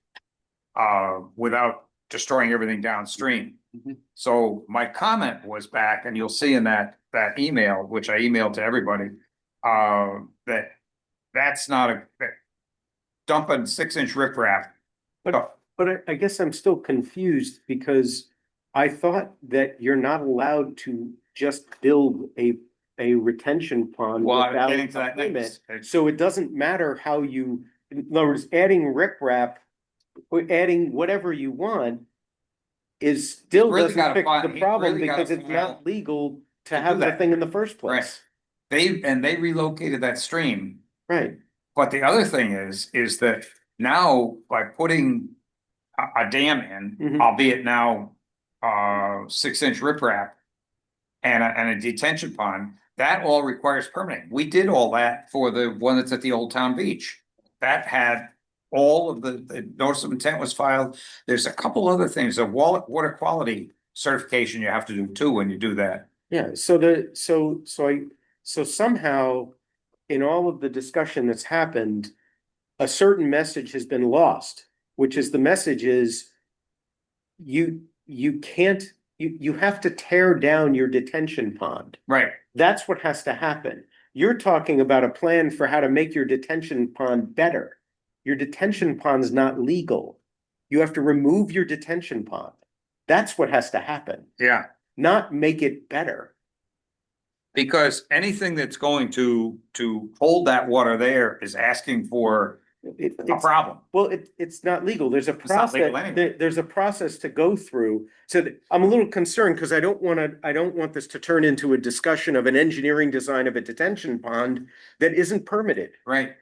without destroying everything downstream. Mhm. So my comment was back, and you'll see in that email, which I emailed to everybody, that's not dumping 6-inch riprap. But I guess I'm still confused, because I thought that you're not allowed to just build a retention pond Well, I'm without getting to a that permit. next. So it doesn't matter how in other words, adding riprap, or adding whatever you want is still Really doesn't gotta fix find- the he problem, really gotta because it's find not legal to to have do the that. thing in the first place. They relocated that stream. Right. But the other thing is that now by putting a dam in, Mhm. albeit now 6-inch riprap and a detention pond, that all requires permitting. We did all that for the one that's at the Old Town Beach. That had all of the notice of intent was filed. There's a couple other things, a water quality certification you have to do too when you do that. Yeah, so somehow in all of the discussion that's happened, a certain message has been lost, which is the message is you have to tear down your detention pond. Right. That's what has to happen. You're talking about a plan for how to make your detention pond better. Your detention pond's not legal. You have to remove your detention pond. That's what has to happen, Yeah. not make it better. Because anything that's going to hold that water there is asking for a It's, problem. well, it's not legal. There's a not legal process, anyway. there's a process to go through. So I'm a little concerned, because I don't want this to turn into a discussion of an engineering design of a detention pond that isn't permitted. Right,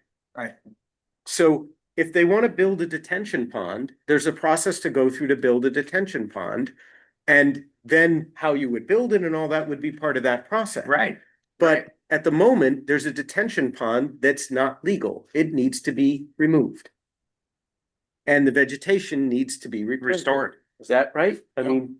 So if they want to build a detention pond, there's a process to go through to build a detention pond. And then how you would build it and all that would be part of that process. Right. But at the moment, there's a detention pond that's not legal. It needs to be removed. And the vegetation needs to be Restored. Is that right? I Yep. mean.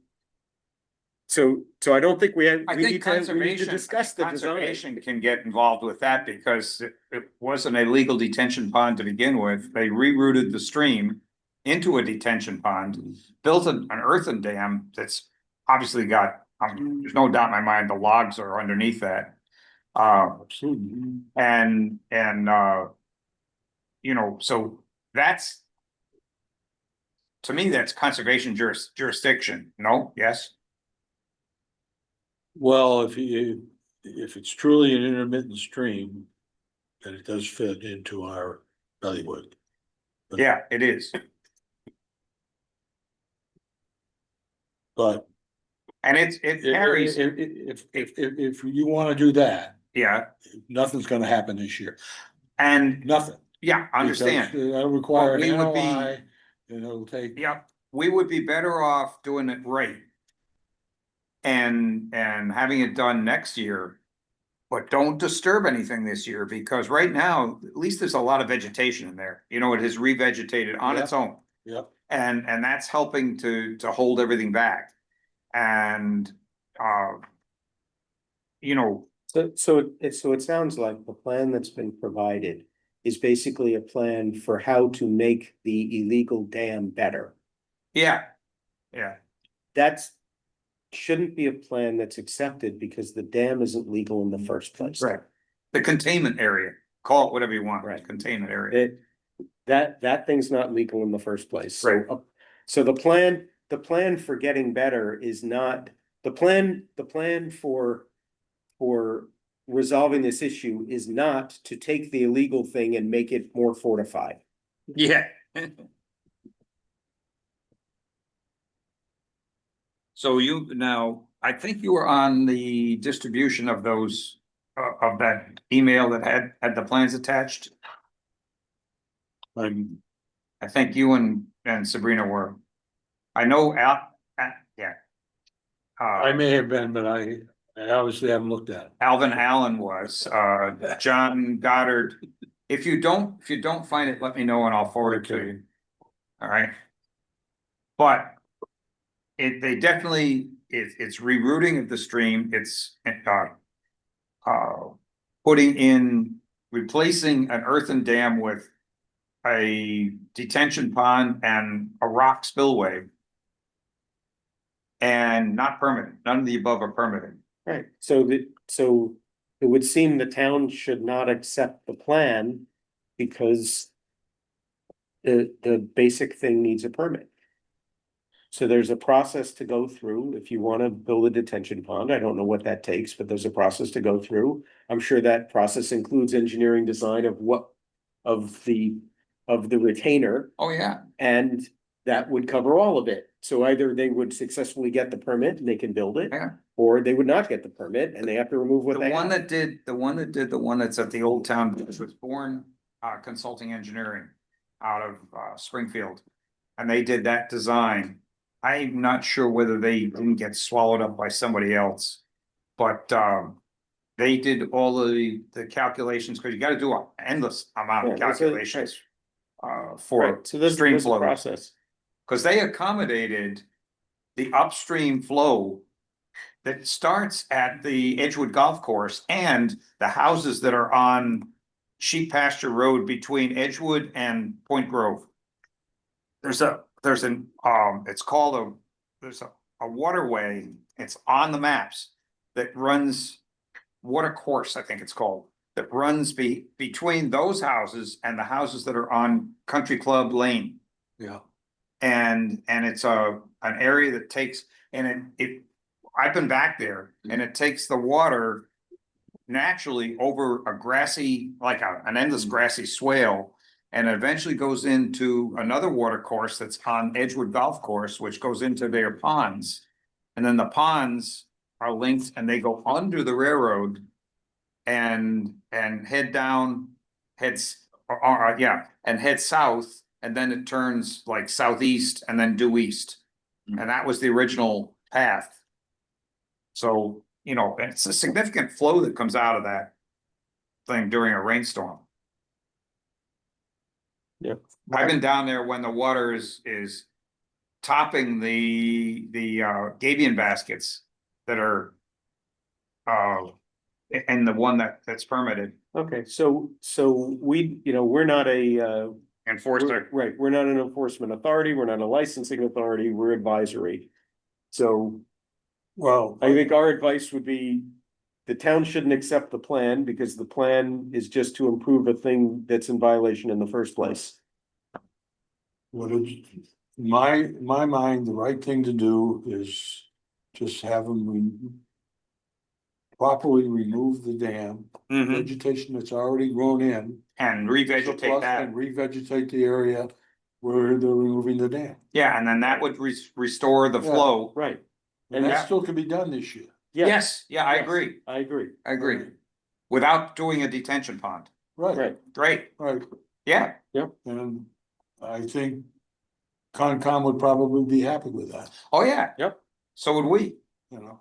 So I don't think we have, I we think need to conservation, discuss the design. conservation can get involved with that because it wasn't a legal detention pond to begin with. They rerouted the stream into a detention pond, built an earthen dam that's obviously got, there's no doubt in my mind, the logs are underneath that. Absolutely. And, you know, so that's, to me, that's conservation jurisdiction, no, yes? Well, if it's truly an intermittent stream, then it does fit into our bailiwick. Yeah, it is. But And it carries, if you wanna do that, yeah, nothing's gonna happen this year, and, nothing. yeah, I understand. Because That'll require an But we would be- NOI, and it'll take. Yeah, we would be better off doing it right. And having it done next year. But don't disturb anything this year, because right now, at least there's a lot of vegetation in there, you know, it has revegetated on its own. Yep. And that's helping to hold everything back. And, you know, So it sounds like the plan that's been provided is basically a plan for how to make the illegal dam better. yeah. Yeah, That's shouldn't be a plan that's accepted because the dam isn't legal in the first place. right. The containment area, call it whatever you want, Right. containment area. That thing's not legal in the first place. So, Right. So the plan for getting better is not, the plan for resolving this issue is not to take the illegal thing and make it more fortified. Yeah. So you, now, I think you were on the distribution of those, of that email that had the plans attached. I think you and Sabrina were. I know yeah. I may have been, but I obviously haven't looked at it. Alvin Allen was, John Goddard. If you don't find it, let me know and I'll forward it to you. All right. But they definitely, it's rerouting of the stream, it's, putting in, replacing an earthen dam with a detention pond and a rock spillway. And not permitted, none of the above are permitted. Right, so it would seem the town should not accept the plan because the basic thing needs a permit. So there's a process to go through if you want to build a detention pond. I don't know what that takes, but there's a process to go through. I'm sure that process includes engineering design of the retainer, Oh, yeah, and that would cover all of it. So either they would successfully get the permit and they can build it, yeah. or they would not get the permit and they have to remove what The they one have. the one that's at the Old Town Bridge was Born Consulting Engineering out of Springfield. And they did that design. I'm not sure whether they didn't get swallowed up by somebody else. But they did all of the calculations, because you gotta do an endless amount Yeah, of that's calculations. For Right, so this stream is the flow. process. Cause they accommodated the upstream flow that starts at the Edgewood Golf Course and the houses that are on Sheep Pasture Road between Edgewood and Point Grove. There's it's called there's a waterway, it's on the maps that runs, water course, I think it's called, that runs between those houses and the houses that are on Country Club Lane. Yeah. And it's an area that takes, and it, I've been back there, and it takes the water naturally over a grassy, like an endless grassy swale. And eventually goes into another water course that's on Edgewood Golf Course, which goes into their ponds. And then the ponds are linked and they go under the railroad. And heads yeah, and head south, and then it turns like southeast and then due east. And that was the original path. So, you know, it's a significant flow that comes out of that thing during a rainstorm. Yep. I've been down there when the water is topping the gabion baskets that are and the one that's permitted. Okay, so we, you know, we're not a Enforcer. right, we're not an enforcement authority, we're not a licensing authority, we're advisory. So Well, I think our advice would be, the town shouldn't accept the plan because the plan is just to improve a thing that's in violation in the first place. what is, my mind, the right thing to do is just have them properly remove the dam, Mhm. vegetation that's already grown in. And revegetate surplus, that. and revegetate the area where they're removing the dam. Yeah, and then that would restore the Yeah. flow. Right. And Yeah. that still can be done this year. Yes, yeah, I agree, I agree. I agree. Without doing a detention pond. Right, Right, Great, right, yeah, and I think Concom would probably be happy with that, oh, yeah. Yep. So would we. you know.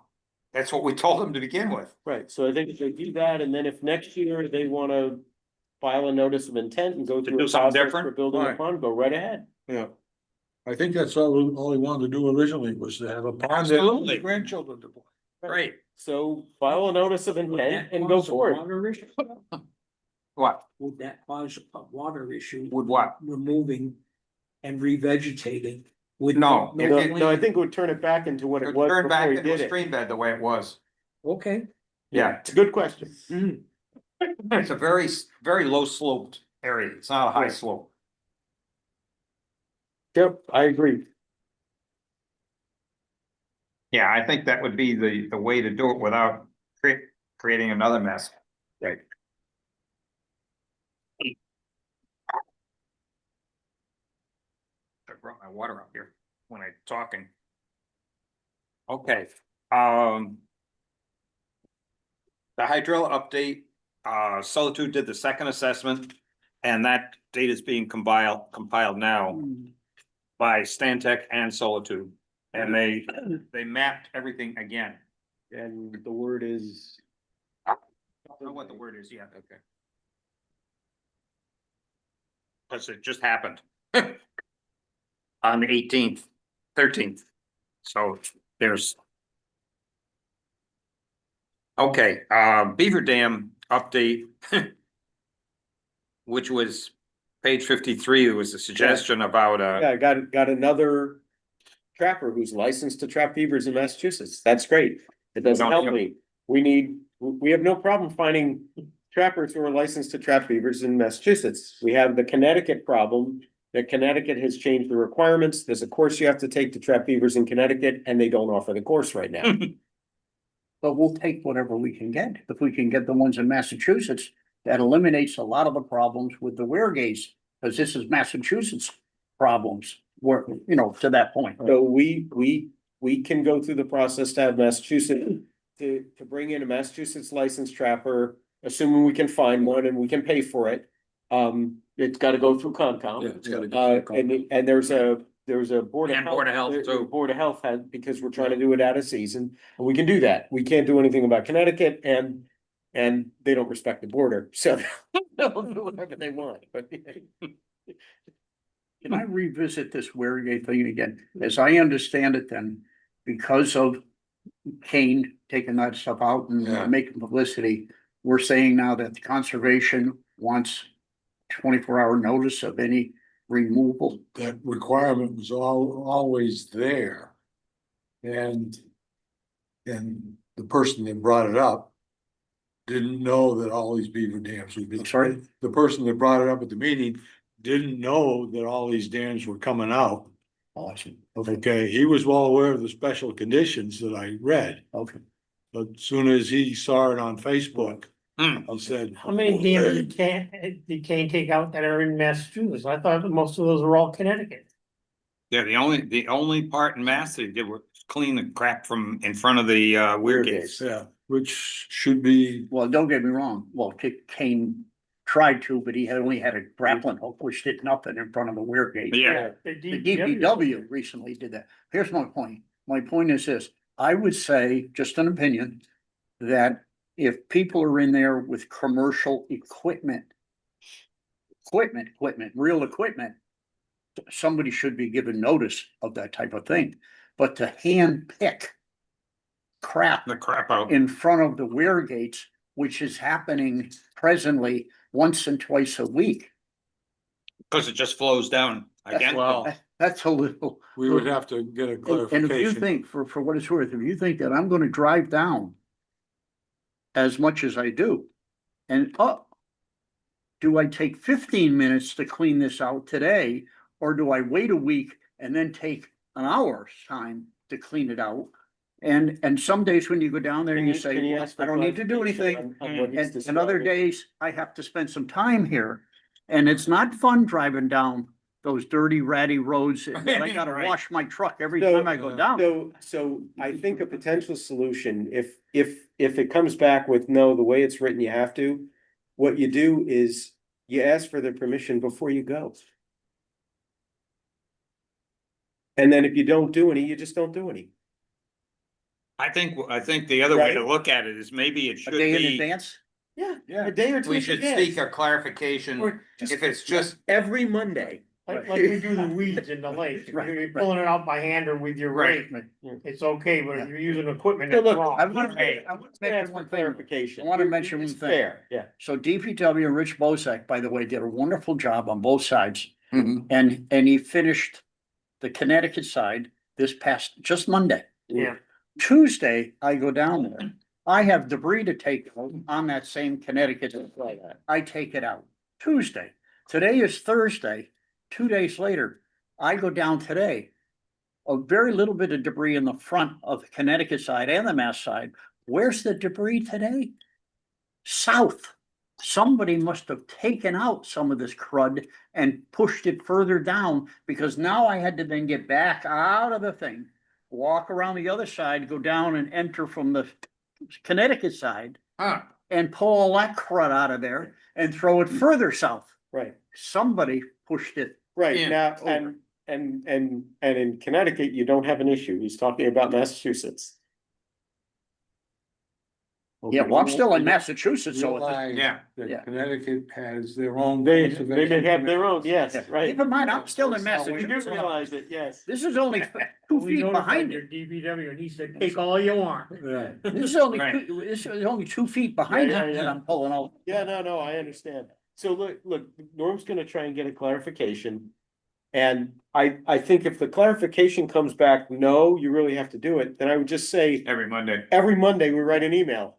That's what we told them to begin with. right. So I think if they do that, and then if next year they wanna file a notice of intent and go through do a something process different? for building a Right. pond, go right ahead. Yeah. I think that's all he wanted to do originally was to have a pond that Absolutely. his grandchildren to play. Great. So file a notice of intent and go for it. What? Would that cause a water issue? Would what? Removing and revegetating with. No, No, no, I think it would turn it back into what it was Turn back before he into a did it. stream bed the way it was. Okay. Yeah, It's a good question. it's a very low sloped area. It's not a high Right. slope. Yep, I agree. Yeah, I think that would be the way to do it without creating another mess. Right. I brought my water up here when I'm talking. Okay, the hydrilla update, Solitude did the second assessment. And that data is being compiled now by Stantec and Solitude. And they mapped everything again. And the word is. I don't know what the word is yet. Okay. Cause it just happened. On the 18th, 13th. So there's. Okay, Beaver Dam update. Which was page 53, it was a suggestion about, Yeah, I got another trapper who's licensed to trap beavers in Massachusetts. That's great. It doesn't Don't help you- me. We have no problem finding trappers who are licensed to trap beavers in Massachusetts. We have the Connecticut problem. That Connecticut has changed the requirements. There's a course you have to take to trap beavers in Connecticut, and they don't offer the course right now. But we'll take whatever we can get. If we can get the ones in Massachusetts, that eliminates a lot of the problems with the weir gates, because this is Massachusetts problems, were, you know, to that point. So we can go through the process to have Massachusetts, to bring in a Massachusetts licensed trapper, assuming we can find one and we can pay for it. It's gotta go through Concom. it's gotta go through And there's a Board of And Health. Board of Health, the too. Board of Health has, because we're trying to do it out of season, and we can do that. We can't do anything about Connecticut and they don't respect the border, so they'll do whatever they want, but. Can I revisit this weir gate thing again? As I understand it then, because of Kane taking that stuff out and Yeah. making publicity, we're saying now that the conservation wants 24-hour notice of any removal. That requirement was always there. And the person that brought it up didn't know that all these beaver dams would be. I'm sorry? The person that brought it up at the meeting didn't know that all these dams were coming out. Awesome. Okay, he was well aware of the special conditions that I read, Okay. but as soon as he saw it on Facebook, Hmm. he said. How many dams did Kane take out that are in Massachusetts? I thought that most of those were all Connecticut. Yeah, the only part in Mass they did was clean the crap from in front of the weir gates. Yeah, which should be, Well, don't get me wrong. Well, Kane tried to, but he had only had a grappling hook, which did nothing in front of the weir gate. Yeah, The The DPW recently did that. Here's my point. My point is this, I would say, just an opinion, that if people are in there with commercial equipment, real equipment, somebody should be given notice of that type of thing. But to hand pick crap the crap out. in front of the weir gates, which is happening presently once and twice a week. Cause it just flows down again. Well, That's a little. we would have to get a And if you clarification. think, for what it's worth, if you think that I'm gonna drive down as much as I do, and do I take 15 minutes to clean this out today, or do I wait a week and then take an hour's time to clean it out? And some days when you go down there, you say, "Well, I don't need to do anything." And other days, I have to spend some time here, and it's not fun driving down those dirty, ratty roads. And I gotta Right. wash my truck every time I go down. So I think a potential solution, if it comes back with no, the way it's written, you have to. What you do is you ask for their permission before you go. And then if you don't do any, you just don't do any. I think the other way to Right. look at it is maybe it A should day in be, advance. Yeah, Yeah. a day or two. we in should advance. seek a clarification. Or just If it's just, every Monday. Like we do the weeds in the lake, if Right, you're right. pulling it out by hand or with your rake, it's okay, but if you're using equipment, So that's look, wrong. I want Hey, to Ask mention for one thing. clarification. I wanna mention one It's thing. fair, yeah. So DPW and Rich Bozak, by the way, did a wonderful job on both sides. Mhm. And he finished the Connecticut side this past, just Monday. Yeah. Tuesday, I go down there. I have debris to take out on that same Connecticut. I take it out Tuesday. Today is Thursday. 2 days later, I go down today. A very little bit of debris in the front of the Connecticut side and the Mass side. Where's the debris today? South. Somebody must have taken out some of this crud and pushed it further down, because now I had to then get back out of the thing, walk around the other side, go down and enter from the Connecticut side huh, and pull all that crud out of there and throw it further south. Right, Somebody pushed it. right, Yeah, now, over. and in Connecticut, you don't have an issue, he's talking about Massachusetts. Yeah, well, I'm still in Massachusetts, so it's- Realize yeah. that Yeah. Connecticut has their own. They conservation may have their commission. own, yes, Yeah. right. Keep in mind, I'm still in We do Massachusetts. realize it, yes. This is only 2 We feet notified behind your it. DPW and he said, take all you want. Yeah. This is only, Right. this is only 2 feet behind Yeah, it yeah, that yeah. I'm pulling out. Yeah, no, I understand. So look, Norm's gonna try and get a clarification. And I think if the clarification comes back, no, you really have to do it, then I would just say, Every Monday. every Monday we write an email.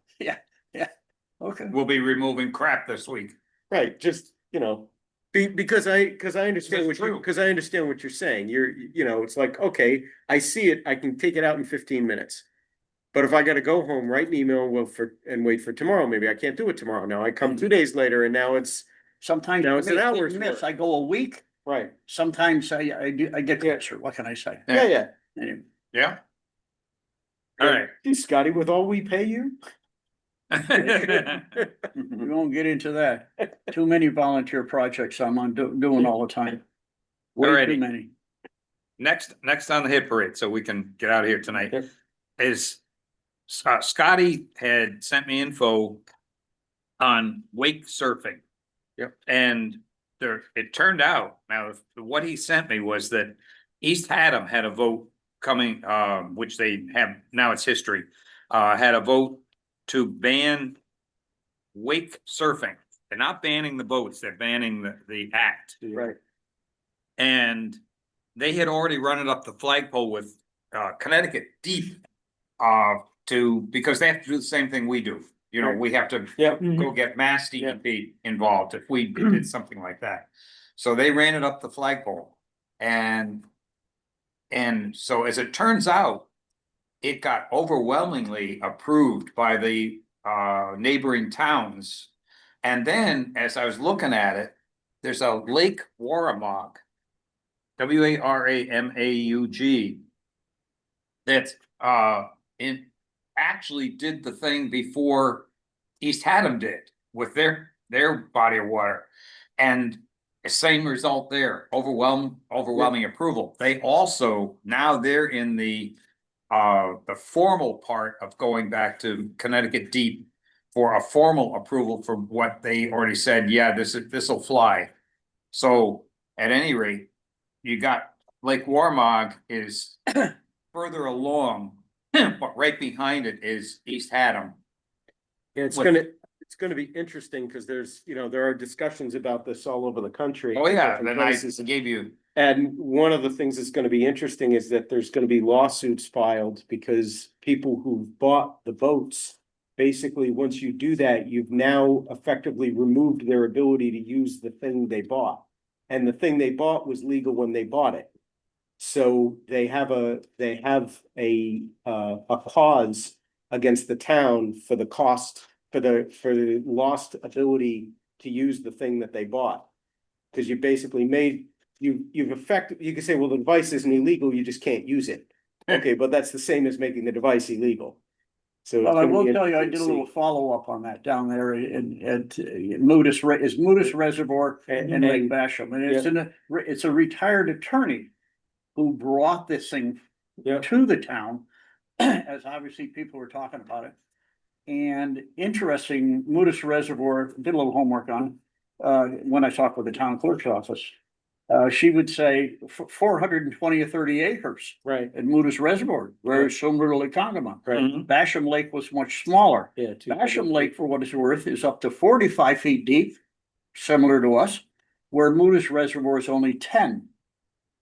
Okay. We'll be removing crap this week. Right, just, because I understand That's true. because I understand what you're saying. It's like, okay, I see it, I can take it out in 15 minutes. But if I gotta go home, write an email, and wait for tomorrow, maybe I can't do it tomorrow. Now I come 2 days later and now it's, Sometimes Now I it's an make hit hour's and miss. work. I go a week, right, sometimes I get closer, what can I say? yeah. Anyway. Yeah. All right. Geez, Scotty, with all we pay you? We won't get into that. Too many volunteer projects I'm on doing all the time. Way too Alrighty. many. Next on the hit parade, so we can get out of here tonight, Yep. is Scotty had sent me info on wake surfing. Yep. And it turned out, now, what he sent me was that East Haddam had a vote coming, which they have, now it's history, had a vote to ban wake surfing. They're not banning the boats, they're banning the act. Right. And they had already run it up the flagpole with Connecticut deep. Because they have to do the same thing we do. You know, we have to Yep. go get Mass DEP involved if we did something like that. So they ran it up the flagpole. And so as it turns out, it got overwhelmingly approved by the neighboring towns. And then as I was looking at it, there's a Lake Waramaug, Waramaug, that actually did the thing before East Haddam did with their their body of water. And the same result there, overwhelming approval. They also, now they're in the formal part of going back to Connecticut Deep for a formal approval for what they already said, yeah, this'll fly. So at any rate, you got Lake Warmog is further along, but right behind it is East Haddam. Yeah, it's gonna be interesting because there are discussions about this all over the country. Oh, yeah, different then I places. gave you, And one of the things that's gonna be interesting is that there's gonna be lawsuits filed because people who bought the boats. Basically, once you do that, you've now effectively removed their ability to use the thing they bought. And the thing they bought was legal when they bought it. So they have a cause against the town for the cost, for the lost ability to use the thing that they bought. Cause you basically you could say, well, the device isn't illegal, you just can't use it. Okay, but that's the same as making the device illegal. So. it's Well, I gonna will be tell you, I interesting did a to little see. follow-up on that down there at Moodus Reservoir in Lake Basham. And it's a retired attorney who brought this thing Yeah. to the town, as obviously people were talking about it. And interesting, Moodus Reservoir, did a little homework on, when I talked with the town clerk's office. She would say 420 or 30 acres Right, at Moodus Reservoir, very similar to Lake Congamon. right, Basham Lake was much smaller. yeah. Basham Lake, for what it's worth, is up to 45 feet deep, similar to us, where Moodus Reservoir is only 10.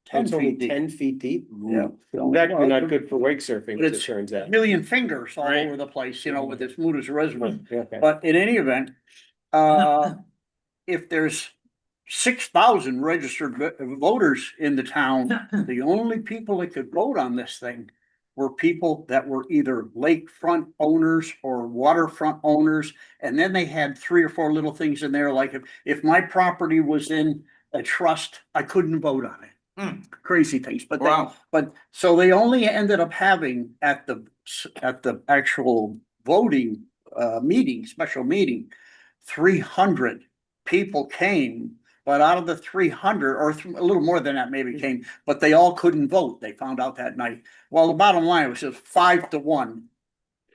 10 It's only feet deep. 10 feet deep. Yeah. It's actually not good for wake surfing, But as it it's turns out. Million fingers all Right. over the place, with this Moodus Reservoir. Okay. But in any event, if there's 6,000 registered voters in the town, the only people that could vote on this thing were people that were either lakefront owners or waterfront owners. And then they had 3 or 4 little things in there, like if my property was in a trust, I couldn't vote on it. Crazy things, but wow, so they only ended up having at the actual voting meeting, special meeting, 300 people came. But out of the 300, or a little more than that maybe came, but they all couldn't vote. They found out that night. Well, the bottom line was just 5-1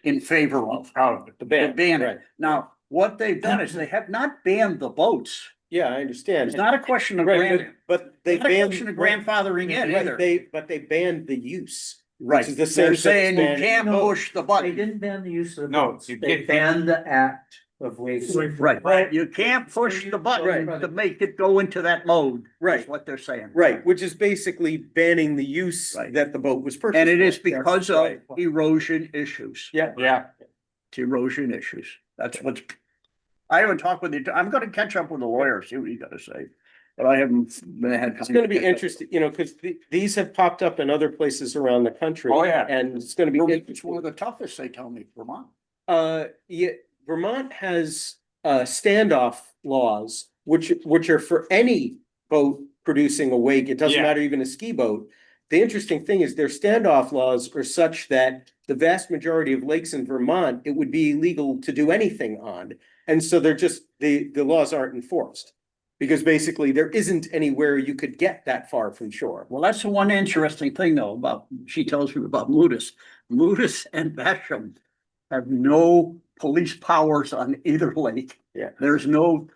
in favor of the banning. right. Now, what they've done is they have not banned the boats. Yeah, I understand. It's not a question of Right, but they not a banned. question of grandfathering in Right, either. but they banned the use. Right, is the same they're as saying you banning- can't No, push the They button. didn't ban the use of the No, boats, you they did- banned the act of wake. Right, you can't push the button Right. to make it go into that mode. Is Right. what they're saying. Right, which is basically banning the use Right. that the boat was purchased. And it is for. because of Right. erosion issues. Yeah. yeah. It's erosion issues. That's what's. I haven't talked with you. I'm gonna catch up with the lawyer, see what he gotta say. But I haven't had. It's gonna be interesting, because these have popped up in other places around the country. Oh, yeah. And it's gonna be. It's one of the toughest, they tell me, Vermont. Yeah, Vermont has standoff laws, which are for any boat producing a wake. It doesn't Yeah. matter, even a ski boat. The interesting thing is their standoff laws are such that the vast majority of lakes in Vermont, it would be illegal to do anything on. And so they're just, the laws aren't enforced. Because basically there isn't anywhere you could get that far from shore. Well, that's the one interesting thing though about, she tells me about Moodus. Moodus and Basham have no police powers on either lake. Yeah. There's no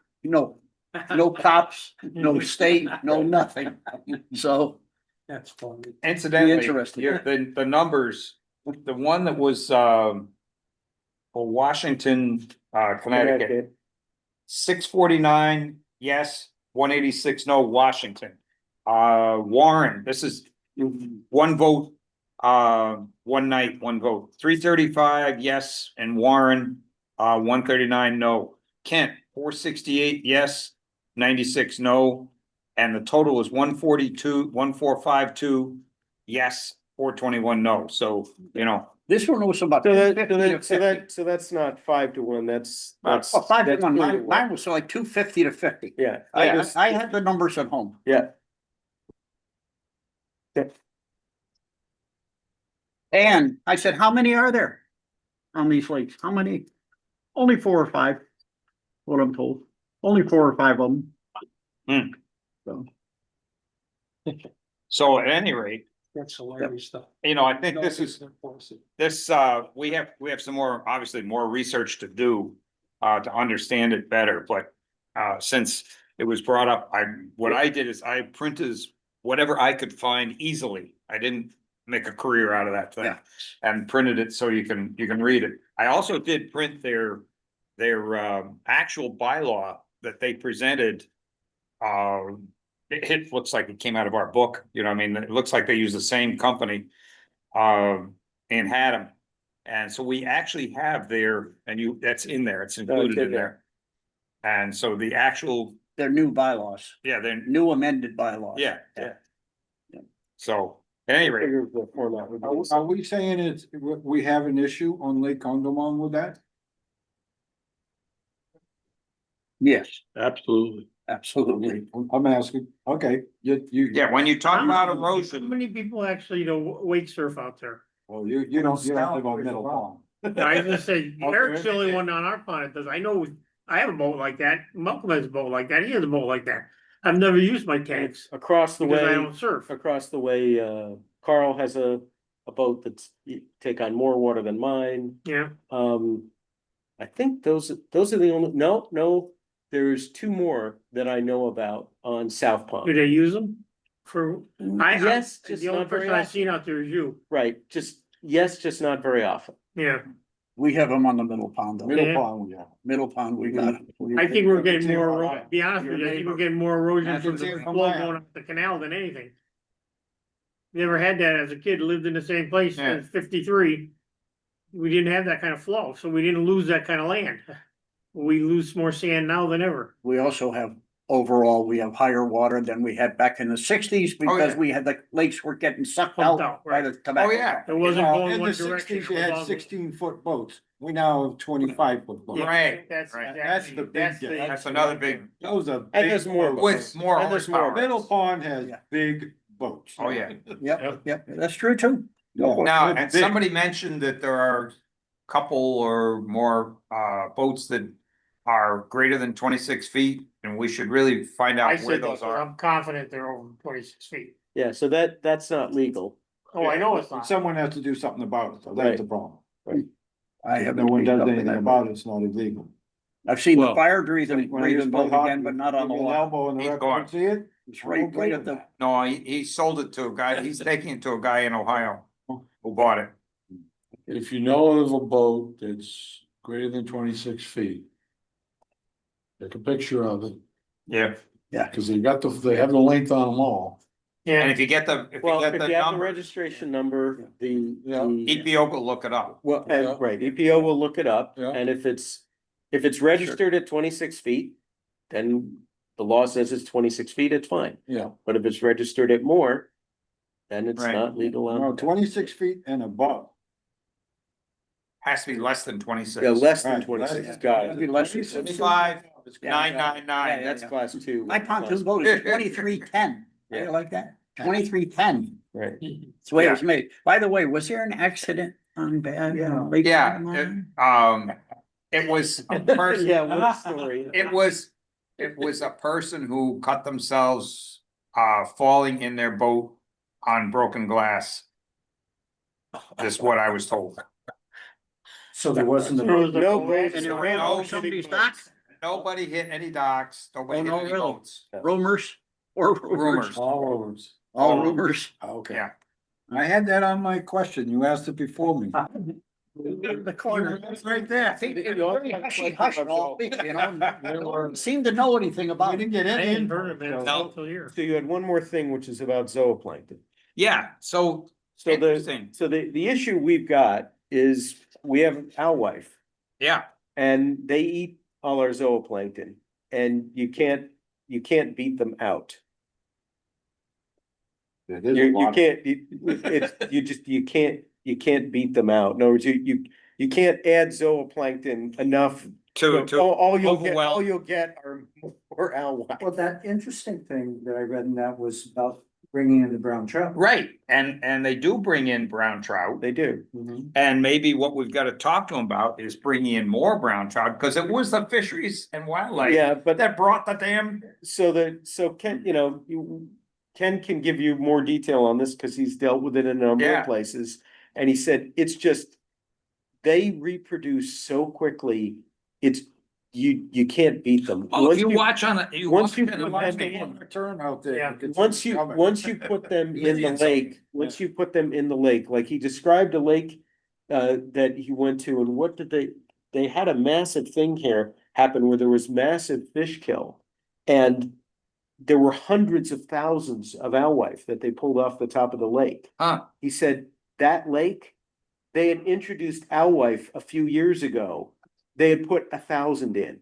cops, no state, no nothing. So. That's fun. Incidentally, interesting. the numbers, the one that was, for Washington, Connecticut, 649, yes, 186, no, Washington. Warren, this is one vote, one night, one vote, 335, yes, and Warren, 139, no. Kent, 468, yes, 96, no. And the total is 142, yes, 421, no. So, This one was about. So 50 to 50. that's not 5-1, that's. Oh, 5 to that's 1. 3-1. Mine was like 250 to 50. Yeah. I had the numbers at home. Yeah. And I said, how many are there on these lakes? How many? Only 4 or 5, what I'm told. Only 4 or 5 of them. Hmm. So, So at any rate, That's hilarious stuff. you know, I think this, we have some more, obviously more research to do. To understand it better, but, since it was brought up, what I did is I printed whatever I could find easily. I didn't make a career out of that thing. Yeah. And printed it so you can read it. I also did print their, actual bylaw that they presented. It looks like it came out of our book, you know, what I mean, it looks like they use the same company, in Haddam. And so we actually have there, and that's in there, it's included in there. And so the actual, they're new bylaws, yeah, then, new amended bylaws. yeah. So, at any rate, Figure the format would be- Are we saying we have an issue on Lake Congamon with that? Yes, Absolutely. absolutely. I'm asking, okay, you. yeah, when you talk about How erosion, many people actually, wake surf out there? Well, you don't live on Middle Pond. I was gonna say, Okay. Eric's the only one on our pond that does. I know, I have a boat like that. Malcolm has a boat like that. He has a boat like that. I've never used my tanks Across the because I way, don't surf. across the way, Carl has a boat that's take on more water than mine. Yeah, I think those are the only, no, there's 2 more that I know about on South do Pond. they use them for? Yes, just The only not very person I've often. seen out there is you. Right, just not very often. Yeah, We have them on the middle pond, though. Middle Yeah. Pond, yeah. Middle pond, we got 'em. I think we're getting Your more, neighbor. be honest with you, I think Your we're getting more I erosion can from see the it from flow my going up the canal than anything. Never had that as a kid, lived in the same place Yeah. since 53. We didn't have that kind of flow, so we didn't lose that kind of land. We lose more sand now than ever. We also have, overall, we have higher water than we had back in the 60s because yeah. we had the lakes were getting sucked Pumped out out, by right. the tobacco. Oh, yeah. It wasn't Well, going in one the direction. 60s, you it was had all- 16-foot boats. We now have 25-foot boats. Yeah, Right, That's right. exactly- That's the big that's the- difference. that's another big, Those are. And there's big more boats. with more And there's more. horsepower. Middle Pond has Yeah. big boats. Oh, yeah. Yep, yep, that's true too. Yeah. Now, They're and big. somebody mentioned that there are a couple or more, boats that are greater than 26 feet, and we should really find I out where said those that, are. I'm confident they're over 26 feet. Yeah, so that's not legal. Oh, I know it's not. Someone has to do something about it, so Right. that's the problem. I If haven't. no one seen does something anything that- about it, it's not illegal. I've seen the Well, fire breathing When I used to play boat hockey, again, but not on the give me an water. elbow in the He's rec- gone. See it? It's right, right at the, No, he sold it to a guy, he's taking it to a guy in Ohio who bought it. If you know of a boat that's greater than 26 feet. Take a picture of it, Yeah. cause they have the length on them all. And Yeah, if you get the, if you Well, get if the you have the number, registration number, the. Yeah. EPO will look it up. Well, Yeah. right, EPO will look it up, Yeah. and if it's registered at 26 feet, then the law says it's 26 feet, it's fine. Yeah. But if it's registered at more, then it's Right. not legal No, on. 26 feet and above. Has to be less than 26. Yeah, less than Right, 26, less- got That'd be it. less than 75, Yeah. 999. That's class 2. my pontoon boat is 2310. Yeah. You like that? 2310. Right. It's the way it was made. By the way, was there an accident on bad? Lake Yeah, Congamon? it was a person. Yeah, what story? It was a person who cut themselves, falling in their boat on broken glass. Is what I was told. So there wasn't There was a No collapse. boats. And it No, ran no, over somebody's dock? Nobody hit any docks, nobody Oh, hit no, any really? boats. Rumors or rumors? Rumors. All rumors. All rumors. Okay. Yeah. I had that on my question. You asked it before me. The corner. It's right there. Very hushy hush and all, you know, no one seemed to know anything We about it. didn't get I any. hadn't heard of it No. until here. So you had one more thing, which is about zooplankton. Yeah, so So the, interesting, so the issue we've got is we have owlwife yeah, and they eat all our zooplankton and you can't beat them out. It is a You lot. can't, you can't beat them out. In other words, you can't add zooplankton enough. to, All overwhelm. you'll get are more owlwife. Well, that interesting thing that I read in that was about bringing in the brown trout. Right, and they do bring in brown trout. They do. And maybe what we've got to talk to them about is bringing in more brown trout, because it was the fisheries and wildlife Yeah, but that brought the damn. so Ken, Ken can give you more detail on this because he's dealt with it in a number Yeah. of places. And he said, it's just, they reproduce so quickly, it's, you can't beat them. Oh, Once you watch on a, you once watch you on put a- them in- Turn out there. Yeah. Once you put them in the Indians. lake, once you put them in the lake, like he described a lake that he went to, and what did they had a massive thing here happen where there was massive fish kill. And there were hundreds of thousands of alewife that they pulled off the top of the lake. Huh, He said that lake, they had introduced alewife a few years ago. They had put 1,000 in.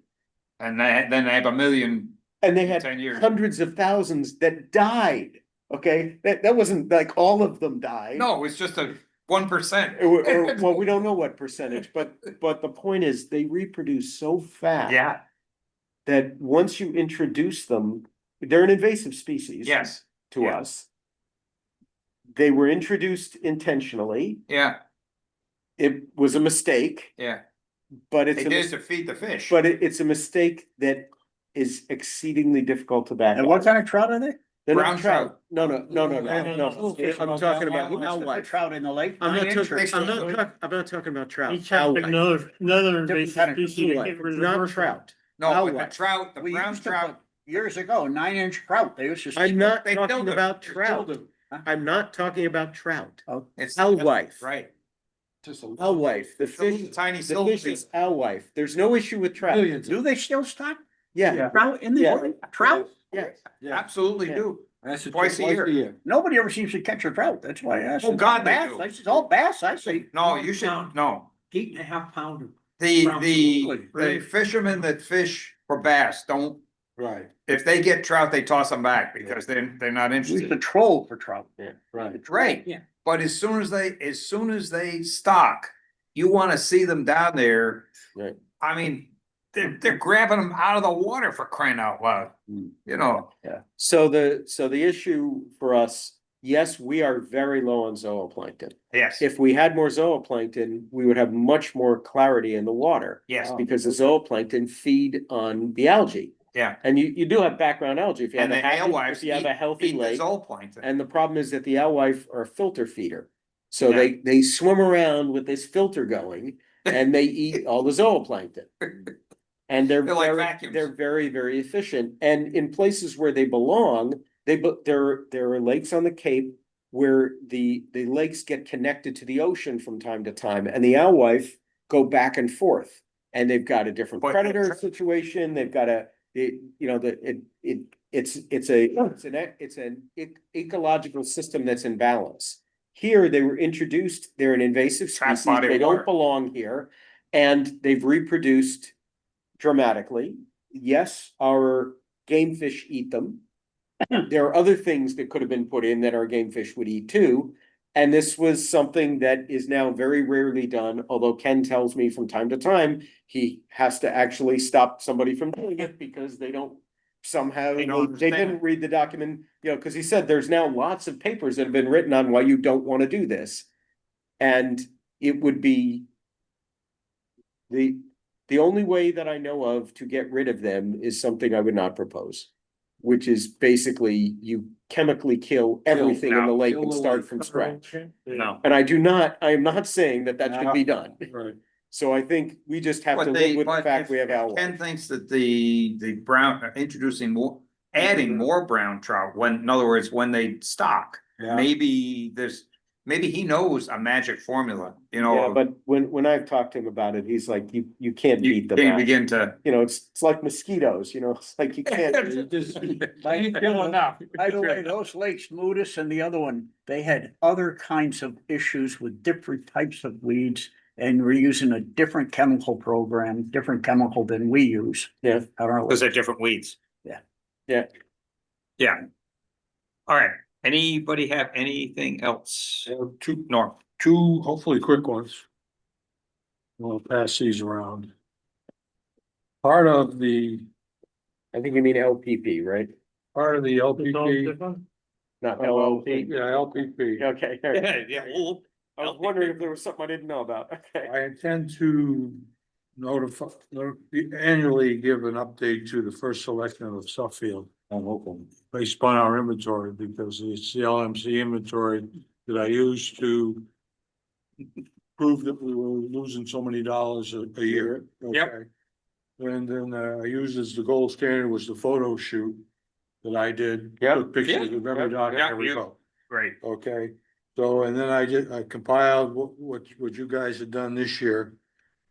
and then they have 1,000,000 And they in had 10 years. hundreds of thousands that died. Okay, that wasn't like all of them died. No, it's just a 1%. Well, we don't know what percentage, but the point is they reproduce so fast. Yeah, That once you introduce them, they're an invasive species. yes, To yeah. us. They were introduced intentionally. yeah, It was a mistake, yeah. but They it's a, did mis- to feed the fish. but it's a mistake that is exceedingly difficult to back And up. what kind of trout are they? They're not Brown trout. No. No. I'm talking about What's the alewife. trout in the lake? I'm not 9 talking, inch? I'm not talking about trout. Each have Alewife. another Different invasive kind of species. that Alewife, get rid of the not first one. trout. No, but the alewife. trout, the We brown used to trout, put- Years ago, 9 inch trout, they used to. I'm not They talking killed it. about They trout. Huh? I'm not talking about trout. it's. Alewife. Right. Just a Alewife, the It's a little fish, tiny the silver fish fish. is alewife. There's no issue with trout. millions. Do they still stock Yeah, trout in the Yeah. lake? Trout? yeah. Absolutely Yeah. do. That's Twice a year. Nobody ever seems to catch a trout, that's why I asked. Oh, God, they Bass, do. I said, oh, bass, I say. No, you should, no. 8.5 pounder. The, Brown the, trout. the fishermen that fish for bass don't, Right, if they get trout, they toss them back because they're not We used to interested. troll for trout. Yeah, right. Right. Yeah. But as soon as they stock, you wanna see them down there. Right. I mean, they're grabbing them out of the water for crying out loud, Mm. you know? Yeah. So the issue for us, yes, we are very low on zooplankton. Yes, If we had more zooplankton, we would have much more clarity in the water. yes, Because the zooplankton feed on the algae. yeah. And you do have background algae if you have And a the healthy, alewives if you have a healthy eat the lake. zooplankton. And the problem is that the alewife are a filter feeder. So Yeah. they swim around with this filter going and they eat all the zooplankton. And They're like very, vacuums. they're very, very efficient. And in places where they belong, there are lakes on the Cape where the lakes get connected to the ocean from time to time and the alewife go back and forth. And they've got a different But- predator situation. They've got it's an ecological system that's in balance. Here, they were introduced, they're an invasive Trapped species, body of they water. don't belong here, and they've reproduced dramatically. Yes, our game fish eat them. There are other things that could have been put in that our game fish would eat too. And this was something that is now very rarely done, although Ken tells me from time to time, he has to actually stop somebody from doing it because they don't somehow, They don't they didn't understand. read the document, cause he said there's now lots of papers that have been written on why you don't wanna do this. And it would be the only way that I know of to get rid of them is something I would not propose. Which is basically you chemically kill everything in the no, lake kill and the start lake. from scratch. No. And I am not saying that should be done. right. So I think we just have to But live with the but fact if we have if Ken alewife. thinks that the brown, introducing more, adding more brown trout, in other words, when they stock. Yeah. Maybe he knows a magic formula, you Yeah, know, but when I've talked to him about it, he's like, you can't you beat the can't match. begin to. It's like mosquitoes, it's like you can't. By the way, those lakes, Moodus and the other one, they had other kinds of issues with different types of weeds. And we're using a different chemical program, different chemical than we use. Yeah. I don't know. Because they're different weeds. Yeah. Yeah. Yeah. All right, anybody have anything else? Norm, Two hopefully quick ones. We'll pass these around. Part of the I think you mean LPP, right? LPP, not LLP. Yeah, LPP. Okay, all right. Yeah, well, I was wondering if there was something I didn't know about. Okay. I intend to annually give an update to the first selection of Suffield. Based upon our inventory, because it's the LMC inventory that I use to prove that we were losing so many dollars a year. Yep. Okay. And then I used as the gold standard was the photo shoot that I did. Yep. Took pictures of every dog and Yeah, every you- boat. great. Okay, so and then I compiled what you guys had done this year.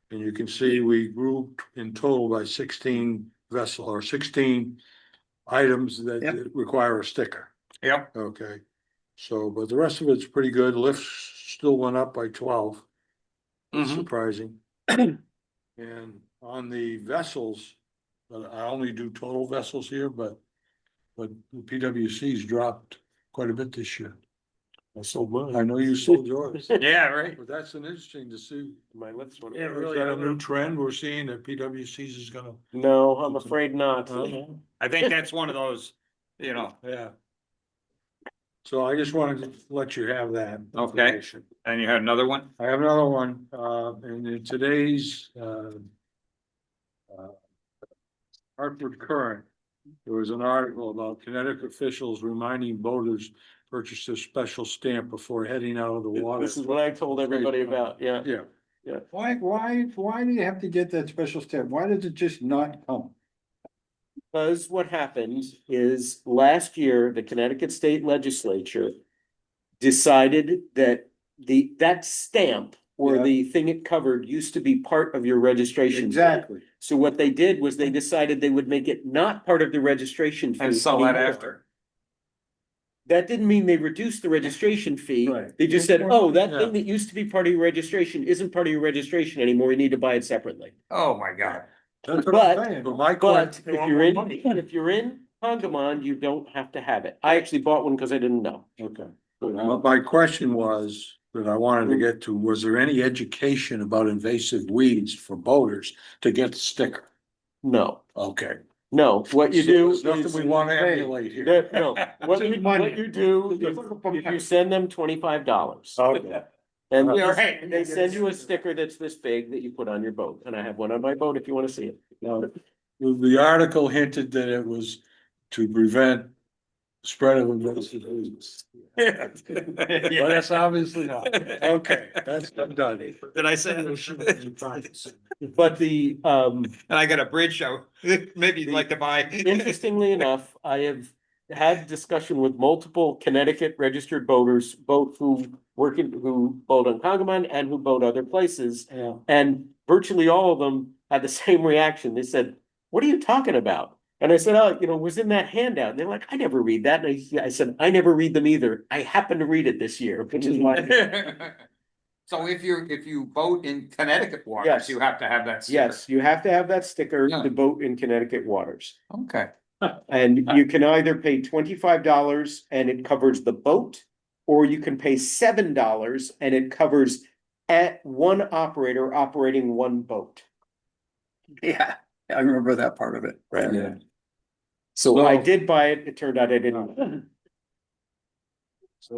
And you can see we grew in total by 16 vessel or 16 items that Yep. require a sticker. Yep, Okay, so but the rest of it's pretty good. Lifts still went up by 12. That's Mhm. surprising. And on the vessels, I only do total vessels here, but the PWC's dropped quite a bit this year. I sold mine. I know you sold yours, yeah, right. but that's an interesting to see. My lips went. Yeah, Is really. that a new trend we're seeing that PWC's is gonna? No, I'm afraid not. I think that's one of those, you know, Yeah. So I just wanted to let you have that. Okay. information. and you had another one? I have another one, and in today's, Hartford Current, there was an article about Connecticut officials reminding boaters purchase a special stamp before heading out of the water. This is what I told everybody about, yeah. Yeah. Yeah. Why do you have to get that special stamp? Why does it just not come? Because what happened is last year, the Connecticut State Legislature decided that that stamp or Yeah. the thing it covered used to be part of your registration. fee. Exactly. So what they did was they decided they would make it not part of the registration fee. And sell that anymore. after. That didn't mean they reduced the registration fee. Right. They just said, oh, that Yeah. thing that used to be part of your registration isn't part of your registration anymore. You need to buy it separately. Oh, my God. That's what I'm saying. But my But question, if you're in Congamon, you don't have to have it. I actually bought one because I didn't know. okay. My question was, that I wanted to get to, was there any education about invasive weeds for boaters to get the sticker? No, Okay. no, what you So do there's Nothing is. we want to emulate here. No, what you do is you send them $25. Okay. And Yeah, right. they send you a sticker that's this big that you put on your boat, and I have one on my boat if you wanna see it. Now, the article hinted that it was to prevent spread of invasive weeds. Yeah. But that's obviously not. Okay, that's done. Did I say? But the, And I got a bridge show. Maybe you'd like to buy. interestingly enough, I have had discussion with multiple Connecticut registered boaters, both who who boat on Congamon and who boat other places. Yeah. And virtually all of them had the same reaction. They said, what are you talking about? And I said, oh, it was in that handout. And they're like, I never read that. And I said, I never read them either. I happened to read it this year, which is why. So if you boat in Connecticut waters, Yes. you have to have that. sticker. Yes, you have to have that sticker Yeah. to boat in Connecticut waters. Okay. And you can either pay $25 and it covers the boat, or you can pay $7 and it covers at one operator operating one boat. Yeah, I remember that part of it. Right. Yeah. So I did buy it. It turned out I didn't.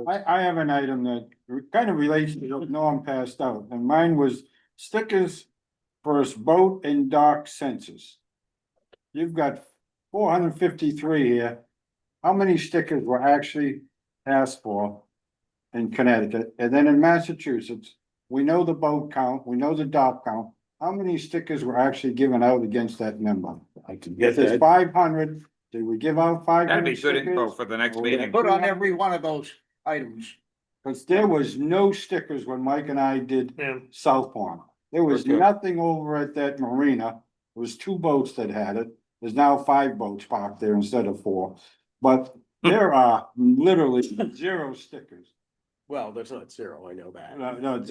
I have an item that kind of relates to, no, I'm passed out, and mine was stickers for us boat and dock census. You've got 453 here. How many stickers were actually asked for in Connecticut? And then in Massachusetts, we know the boat count, we know the dock count. How many stickers were actually given out against that number? I can If get there's that. 500, did we give out 500 That'd be good info stickers? for the next Oh, meeting. Put on every one of those items. Cause there was no stickers when Mike and I did Yeah. South Pond. There was Okay. nothing over at that marina. It was 2 boats that had it. There's now 5 boats parked there instead of 4. But there are literally 0 stickers. Well, there's not zero, I know that. No,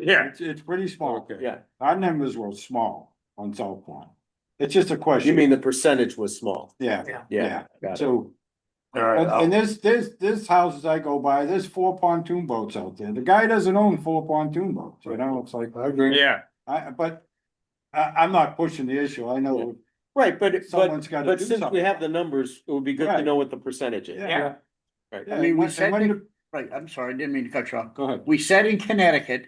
Yeah. it's pretty small. Okay. Yeah, Our numbers were small on South Pond. It's just a question. you mean the percentage was small? Yeah, Yeah. Yeah. got it. so. All right, And there's houses I go by, there's 4 pontoon boats out there. The guy doesn't own 4 pontoon boats, it's like, I agree. Yeah, I'm not pushing the issue, I know. Right, but Someone's gotta do since we something. have the numbers, it would be good to Right. know what the percentage is. yeah. Right. Yeah, I mean, we and said, when that- the- right, I'm sorry, I didn't mean to cut you off. Go ahead. We said in Connecticut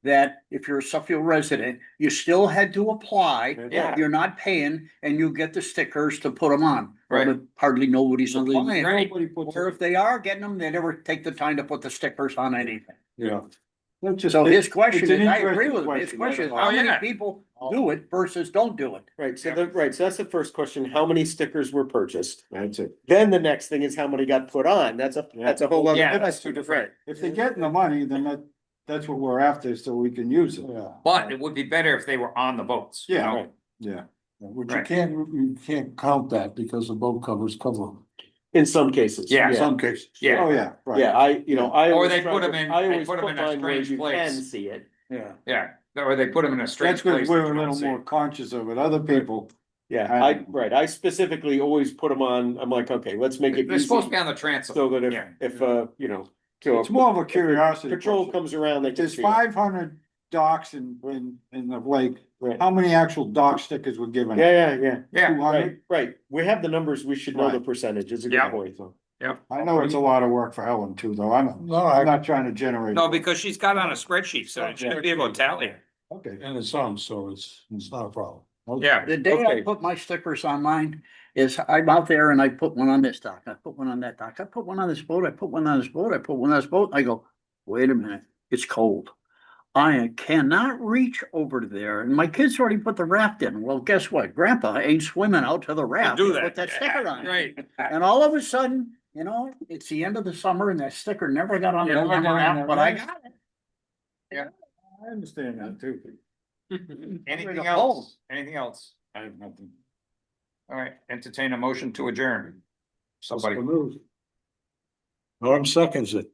that if you're a Suffield resident, you still had to apply. Yeah. You're not paying and you get the stickers to put them on. Right. But hardly nobody's Nobody- applying. Right. Nobody puts Or it, if they are getting them, they never take the time to put the stickers on anything. yeah. That's just- So his it's question an is, I agree interesting with him. His question. question is, Oh, how many yeah. people do it versus don't do it? Right, so that's the first question, how many stickers were purchased? That's it. Then the next thing is how many got put on, that's a whole other. Yeah, that's two different. If they're getting the money, then that's what we're after, so we can use it. Yeah, But it would be better if they were on the boats. you Yeah. know? Right. Yeah. which Right. you can't count that because the boat covers cover them. In some cases. Yeah. In some cases. Yeah. Oh, yeah, right. Yeah, I Or always they try put to- 'em in- I they always put 'em put in a mine where strange you place. can see it. Yeah. Yeah, or they put them in a strange That's because place. we're that a you don't little see. more conscious of it. Other people, Yeah, I- I specifically always put them on, I'm like, okay, let's make it They're supposed to easy. be on the transom. So that Yeah. if, so it's more of a curiosity. patrol question. comes around, they If can there's see it. 500 docks in the lake, Right. how many actual dock stickers were given? Yeah, Yeah, 200? right, we have the numbers, we should know the Right. percentage, it's a Yeah. good point, so. I know it's a lot of work for Helen too, though. I'm No, I, not trying to generate. no, because she's got on a spreadsheet, so it should be able to tally it. Okay. and it's some, so it's not a problem. Okay. Yeah, The day I Okay. put my stickers on mine is I'm out there and I put one on this dock, I put one on that dock, I put one on this boat, I put one on this boat, I put one on this boat, I go, wait a minute, it's cold. I cannot reach over to there and my kids already put the raft in. Well, guess what? Grandpa ain't swimming out to the raft. do to that. Put that sticker on. Right. And all of a sudden, it's the end of the summer and that sticker never got on the Never got on raft, the but I raft. got it. I understand that too. Anything Like a else? Anything else? I have nothing. All right, entertain a motion to adjourn. Somebody. Norm seconds it.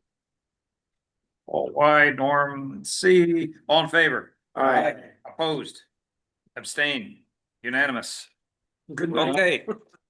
All Y, Norm, C, all in favor? All right. Opposed? Abstain? Unanimous? Good night. Okay,